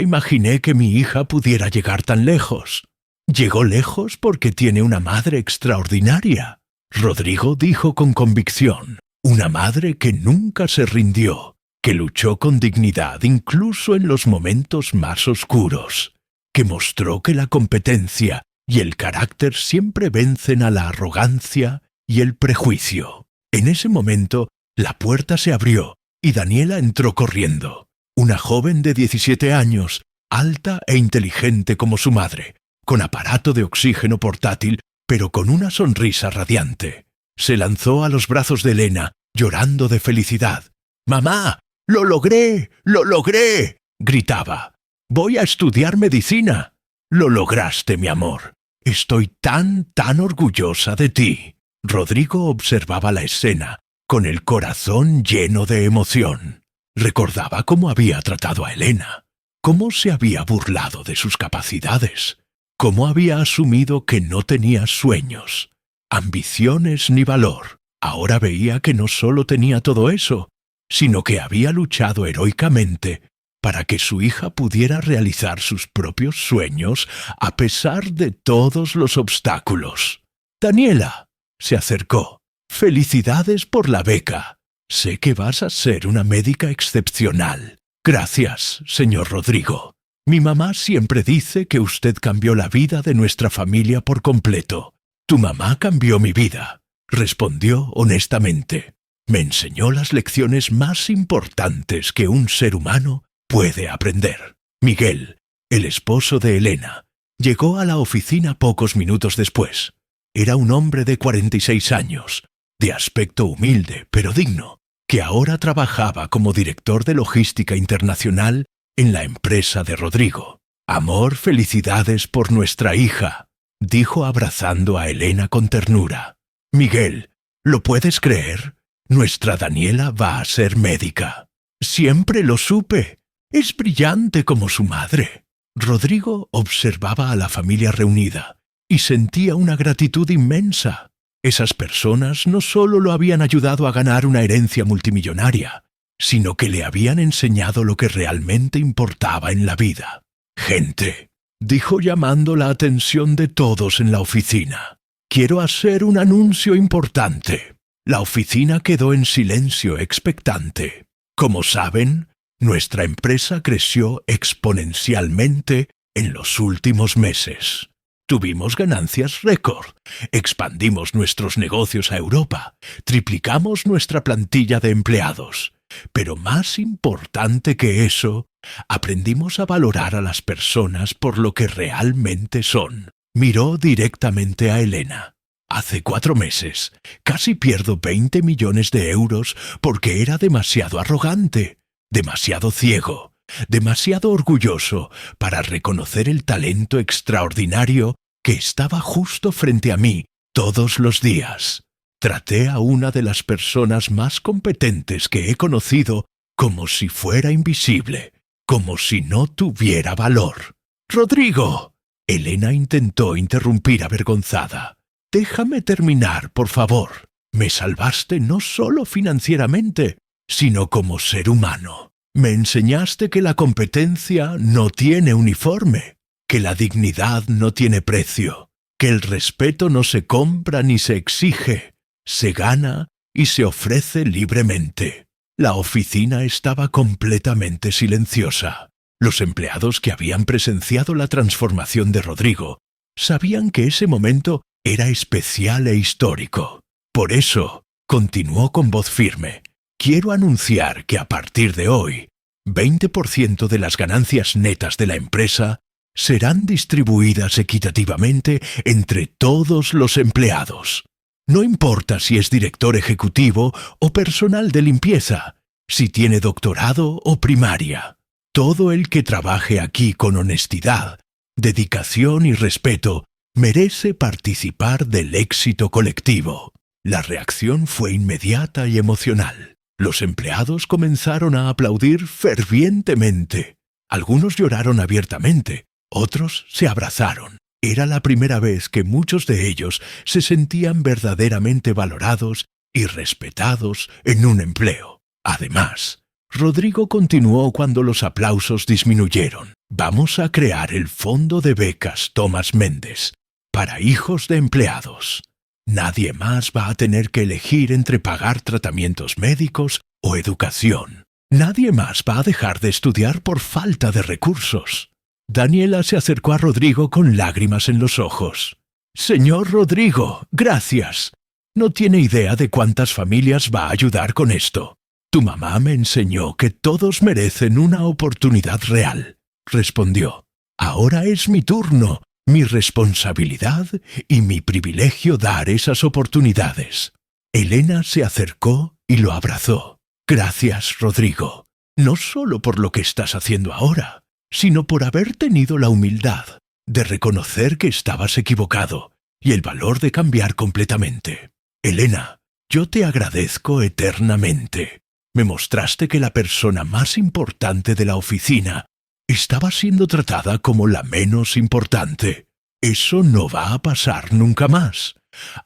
imaginé que mi hija pudiera llegar tan lejos. Llegó lejos porque tiene una madre extraordinaria. Rodrigo dijo con convicción. Una madre que nunca se rindió, que luchó con dignidad incluso en los momentos más oscuros, que mostró que la competencia y el carácter siempre vencen a la arrogancia y el prejuicio. En ese momento, la puerta se abrió y Daniela entró corriendo. Una joven de 17 años, alta e inteligente como su madre, con aparato de oxígeno portátil, pero con una sonrisa radiante. Se lanzó a los brazos de Elena, llorando de felicidad. «¡Mamá! ¡Lo logré! ¡Lo logré!», gritaba. «Voy a estudiar medicina». «Lo lograste, mi amor. Estoy tan orgullosa de ti». Rodrigo observaba la escena, con el corazón lleno de emoción. Recordaba cómo había tratado a Elena, cómo se había burlado de sus capacidades, cómo había asumido que no tenía sueños, ambiciones ni valor. Ahora veía que no solo tenía todo eso, sino que había luchado heroicamente para que su hija pudiera realizar sus propios sueños a pesar de todos los obstáculos. «Daniela», se acercó. «Felicidades por la beca. Sé que vas a ser una médica excepcional». «Gracias, señor Rodrigo. Mi mamá siempre dice que usted cambió la vida de nuestra familia por completo». «Tu mamá cambió mi vida», respondió honestamente. «Me enseñó las lecciones más importantes que un ser humano puede aprender». Miguel, el esposo de Elena, llegó a la oficina pocos minutos después. Era un hombre de 46 años, de aspecto humilde pero digno, que ahora trabajaba como director de logística internacional en la empresa de Rodrigo. «Amor, felicidades por nuestra hija», dijo abrazando a Elena con ternura. «Miguel, ¿Lo puedes creer? Nuestra Daniela va a ser médica. Siempre lo supe. Es brillante como su madre. Rodrigo observaba a la familia reunida y sentía una gratitud inmensa. Esas personas no solo lo habían ayudado a ganar una herencia multimillonaria, sino que le habían enseñado lo que realmente importaba en la vida. «Gente», dijo llamando la atención de todos en la oficina, «quiero hacer un anuncio importante». La oficina quedó en silencio expectante. Como saben, nuestra empresa creció exponencialmente en los últimos meses. Tuvimos ganancias récord, expandimos nuestros negocios a Europa, triplicamos nuestra plantilla de empleados. Pero más importante que eso, aprendimos a valorar a las personas por lo que realmente son. Miró directamente a Elena. Hace 4 meses, casi pierdo 20 millones de euros porque era demasiado arrogante, demasiado ciego, demasiado orgulloso para reconocer el talento extraordinario que estaba justo frente a mí todos los días. Traté a una de las personas más competentes que he conocido como si fuera invisible, como si no tuviera valor. «¡Rodrigo!», Elena intentó interrumpir avergonzada. «Déjame terminar, por favor. Me salvaste no solo financieramente, sino como ser humano. Me enseñaste que la competencia no tiene uniforme, que la dignidad no tiene precio, que el respeto no se compra ni se exige, se gana y se ofrece libremente». La oficina estaba completamente silenciosa. Los empleados que habían presenciado la transformación de Rodrigo sabían que ese momento era especial e histórico. Por eso, continuó con voz firme, «quiero anunciar que a partir de hoy, 20% de las ganancias netas de la empresa serán distribuidas equitativamente entre todos los empleados. No importa si es director ejecutivo o personal de limpieza, si tiene doctorado o primaria. Todo el que trabaje aquí con honestidad, dedicación y respeto merece participar del éxito colectivo». La reacción fue inmediata y emocional. Los empleados comenzaron a aplaudir fervientemente. Algunos lloraron abiertamente, otros se abrazaron. Era la primera vez que muchos de ellos se sentían verdaderamente valorados y respetados en un empleo. Además, Rodrigo continuó cuando los aplausos disminuyeron. «Vamos a crear el Fondo de Becas Tomás Méndez para hijos de empleados. Nadie más va a tener que elegir entre pagar tratamientos médicos o educación. Nadie más va a dejar de estudiar por falta de recursos». Daniela se acercó a Rodrigo con lágrimas en los ojos. «Señor Rodrigo, gracias. No tiene idea de cuántas familias va a ayudar con esto. Tu mamá me enseñó que todos merecen una oportunidad real», respondió. «Ahora es mi turno, mi responsabilidad y mi privilegio dar esas oportunidades». Elena se acercó y lo abrazó. «Gracias, Rodrigo, no solo por lo que estás haciendo ahora, sino por haber tenido la humildad de reconocer que estabas equivocado y el valor de cambiar completamente. Elena, yo te agradezco eternamente. Me mostraste que la persona más importante de la oficina estaba siendo tratada como la menos importante. Eso no va a pasar nunca más,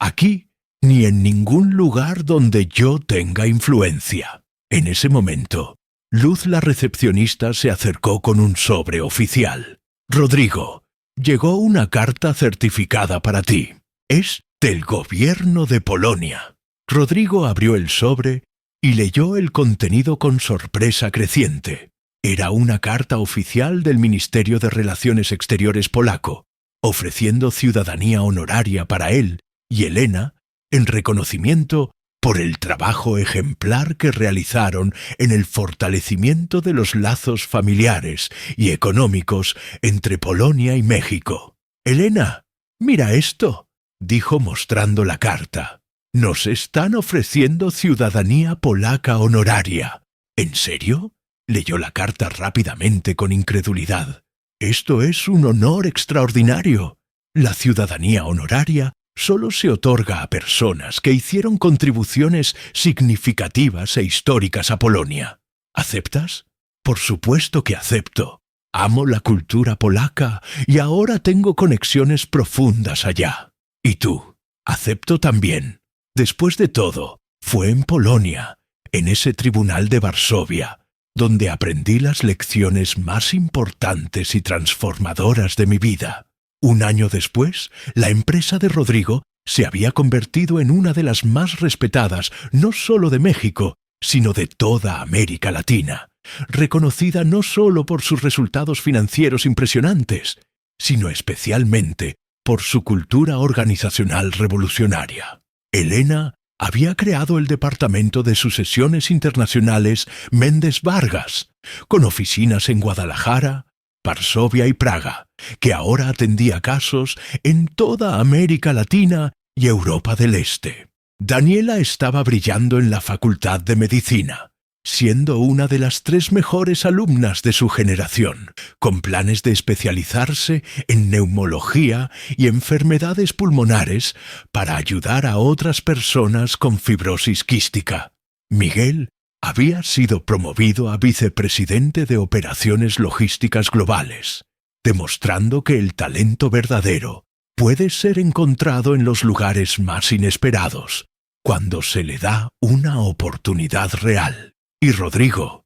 aquí ni en ningún lugar donde yo tenga influencia». En ese momento, Luz, la recepcionista, se acercó con un sobre oficial. «Rodrigo, llegó una carta certificada para ti. Es del gobierno de Polonia». Rodrigo abrió el sobre y leyó el contenido con sorpresa creciente. Era una carta oficial del Ministerio de Relaciones Exteriores polaco, ofreciendo ciudadanía honoraria para él y Elena en reconocimiento por el trabajo ejemplar que realizaron en el fortalecimiento de los lazos familiares y económicos entre Polonia y México. «Elena, mira esto», dijo mostrando la carta. «Nos están ofreciendo ciudadanía polaca honoraria». «¿En serio?», leyó la carta rápidamente con incredulidad. «Esto es un honor extraordinario. La ciudadanía honoraria solo se otorga a personas que hicieron contribuciones significativas e históricas a Polonia. ¿Aceptas? Por supuesto que acepto. Amo la cultura polaca y ahora tengo conexiones profundas allá. ¿Y tú? Acepto también. Después de todo, fue en Polonia, en ese tribunal de Varsovia, donde aprendí las lecciones más importantes y transformadoras de mi vida. Un año después, la empresa de Rodrigo se había convertido en una de las más respetadas, no solo de México, sino de toda América Latina, reconocida no solo por sus resultados financieros impresionantes, sino especialmente por su cultura organizacional revolucionaria. Elena había creado el departamento de sucesiones internacionales Méndez Vargas, con oficinas en Guadalajara, Varsovia y Praga, que ahora atendía casos en toda América Latina y Europa del Este. Daniela estaba brillando en la Facultad de Medicina, siendo una de las 3 mejores alumnas de su generación, con planes de especializarse en neumología y enfermedades pulmonares para ayudar a otras personas con fibrosis quística. Miguel había sido promovido a vicepresidente de Operaciones Logísticas Globales, demostrando que el talento verdadero puede ser encontrado en los lugares más inesperados, cuando se le da una oportunidad real. Y Rodrigo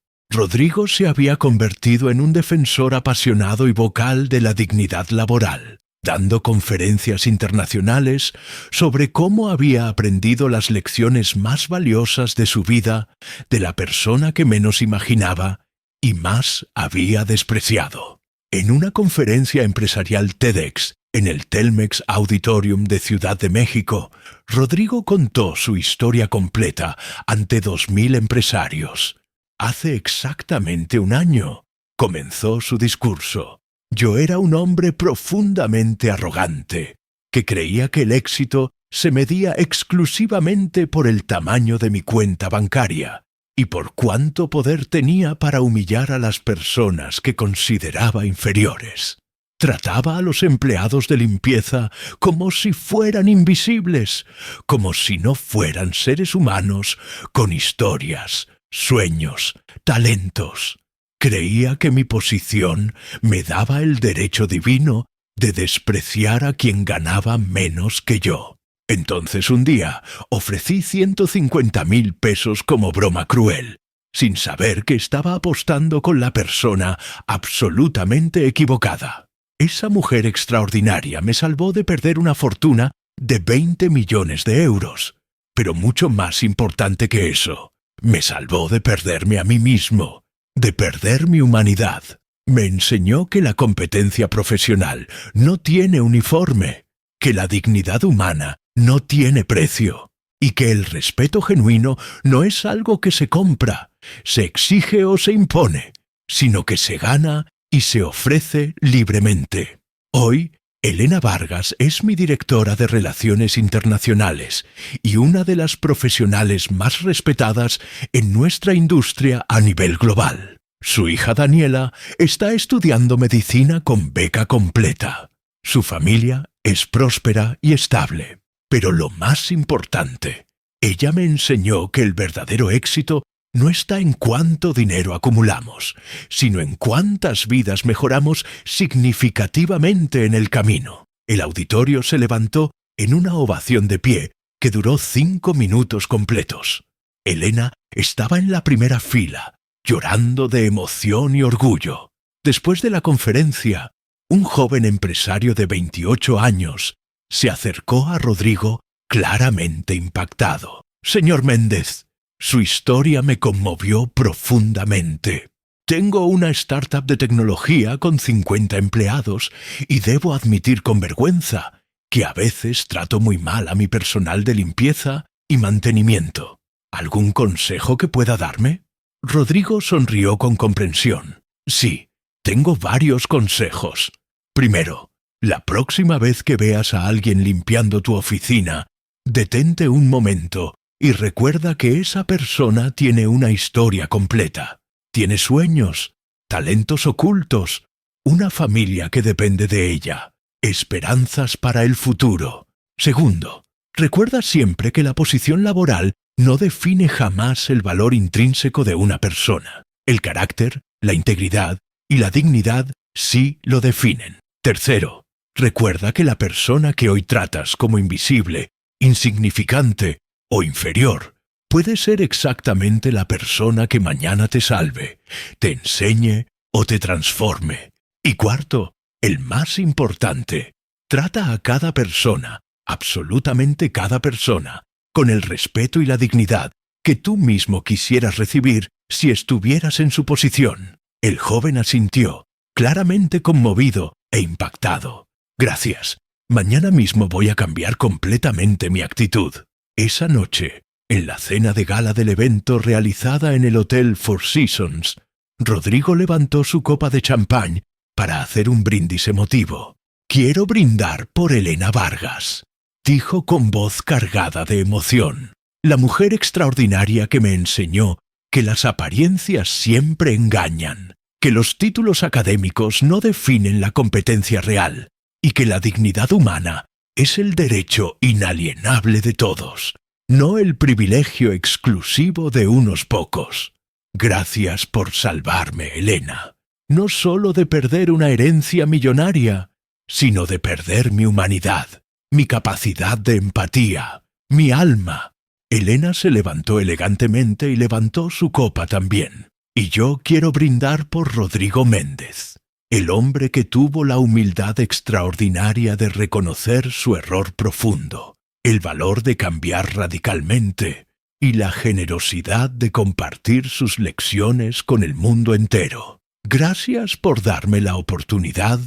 se había convertido en un defensor apasionado y vocal de la dignidad laboral, dando conferencias internacionales sobre cómo había aprendido las lecciones más valiosas de su vida de la persona que menos imaginaba y más había despreciado. En una conferencia empresarial TEDx, en el Telmex Auditorium de Ciudad de México, Rodrigo contó su historia completa ante 2000 empresarios. Hace exactamente un año, comenzó su discurso. Yo era un hombre profundamente arrogante, que creía que el éxito se medía exclusivamente por el tamaño de mi cuenta bancaria y por cuánto poder tenía para humillar a las personas que consideraba inferiores. Trataba a los empleados de limpieza como si fueran invisibles, como si no fueran seres humanos con historias, sueños, talentos. Creía que mi posición me daba el derecho divino de despreciar a quien ganaba menos que yo. Entonces un día ofrecí 150,000 pesos como broma cruel, sin saber que estaba apostando con la persona absolutamente equivocada. Esa mujer extraordinaria me salvó de perder una fortuna de 20 millones de euros. Pero mucho más importante que eso, me salvó de perderme a mí mismo, de perder mi humanidad. Me enseñó que la competencia profesional no tiene uniforme, que la dignidad humana no tiene precio, y que el respeto genuino no es algo que se compra, se exige o se impone, sino que se gana y se ofrece libremente. Hoy, Elena Vargas es mi directora de Relaciones Internacionales y una de las profesionales más respetadas en nuestra industria a nivel global. Su hija Daniela está estudiando medicina con beca completa. Su familia es próspera y estable. Pero lo más importante, ella me enseñó que el verdadero éxito no está en cuánto dinero acumulamos, sino en cuántas vidas mejoramos significativamente en el camino. El auditorio se levantó en una ovación de pie que duró 5 minutos completos. Elena estaba en la primera fila, llorando de emoción y orgullo. Después de la conferencia, un joven empresario de 28 años se acercó a Rodrigo claramente impactado. Señor Méndez, su historia me conmovió profundamente. Tengo una startup de tecnología con 50 empleados y debo admitir con vergüenza que a veces trato muy mal a mi personal de limpieza y mantenimiento. ¿Algún consejo que pueda darme? Rodrigo sonrió con comprensión. Sí, tengo varios consejos. Primero, la próxima vez que veas a alguien limpiando tu oficina, detente un momento y recuerda que esa persona tiene una historia completa. Tiene sueños, talentos ocultos, una familia que depende de ella, esperanzas para el futuro. Segundo, recuerda siempre que la posición laboral no define jamás el valor intrínseco de una persona. El carácter, la integridad y la dignidad sí lo definen. Tercero, recuerda que la persona que hoy tratas como invisible, insignificante o inferior puede ser exactamente la persona que mañana te salve, te enseñe o te transforme. Y cuarto, el más importante, trata a cada persona, absolutamente cada persona, con el respeto y la dignidad que tú mismo quisieras recibir si estuvieras en su posición. El joven asintió, claramente conmovido e impactado. Gracias. Mañana mismo voy a cambiar completamente mi actitud. Esa noche, en la cena de gala del evento realizada en el Hotel Four Seasons, Rodrigo levantó su copa de champán para hacer un brindis emotivo. «Quiero brindar por Elena Vargas», dijo con voz cargada de emoción. «La mujer extraordinaria que me enseñó que las apariencias siempre engañan, que los títulos académicos no definen la competencia real y que la dignidad humana es el derecho inalienable de todos, no el privilegio exclusivo de unos pocos. Gracias por salvarme, Elena, no solo de perder una herencia millonaria, sino de perder mi humanidad, mi capacidad de empatía, mi alma». Elena se levantó elegantemente y levantó su copa también. «Y yo quiero brindar por Rodrigo Méndez, el hombre que tuvo la humildad extraordinaria de reconocer su error profundo, el valor de cambiar radicalmente y la generosidad de compartir sus lecciones con el mundo entero. Gracias por darme la oportunidad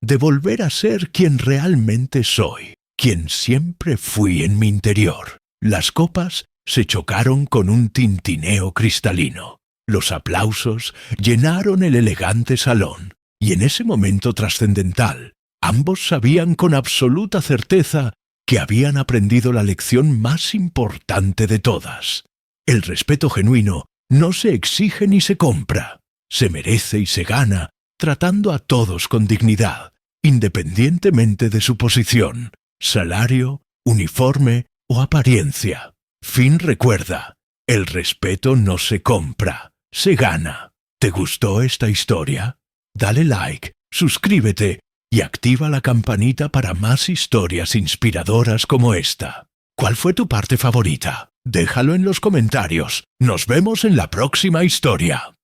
de volver a ser quien realmente soy, quien siempre fui en mi interior». Las copas se chocaron con un tintineo cristalino. Los aplausos llenaron el elegante salón, y en ese momento trascendental, ambos sabían con absoluta certeza que habían aprendido la lección más importante de todas. El respeto genuino no se exige ni se compra, se merece y se gana tratando a todos con dignidad, independientemente de su posición, salario, uniforme o apariencia. Fin, recuerda, el respeto no se compra, se gana. ¿Te gustó esta historia? Dale like, suscríbete y activa la campanita para más historias inspiradoras como esta. ¿Cuál fue tu parte favorita? Déjalo en los comentarios. Nos vemos en la próxima historia.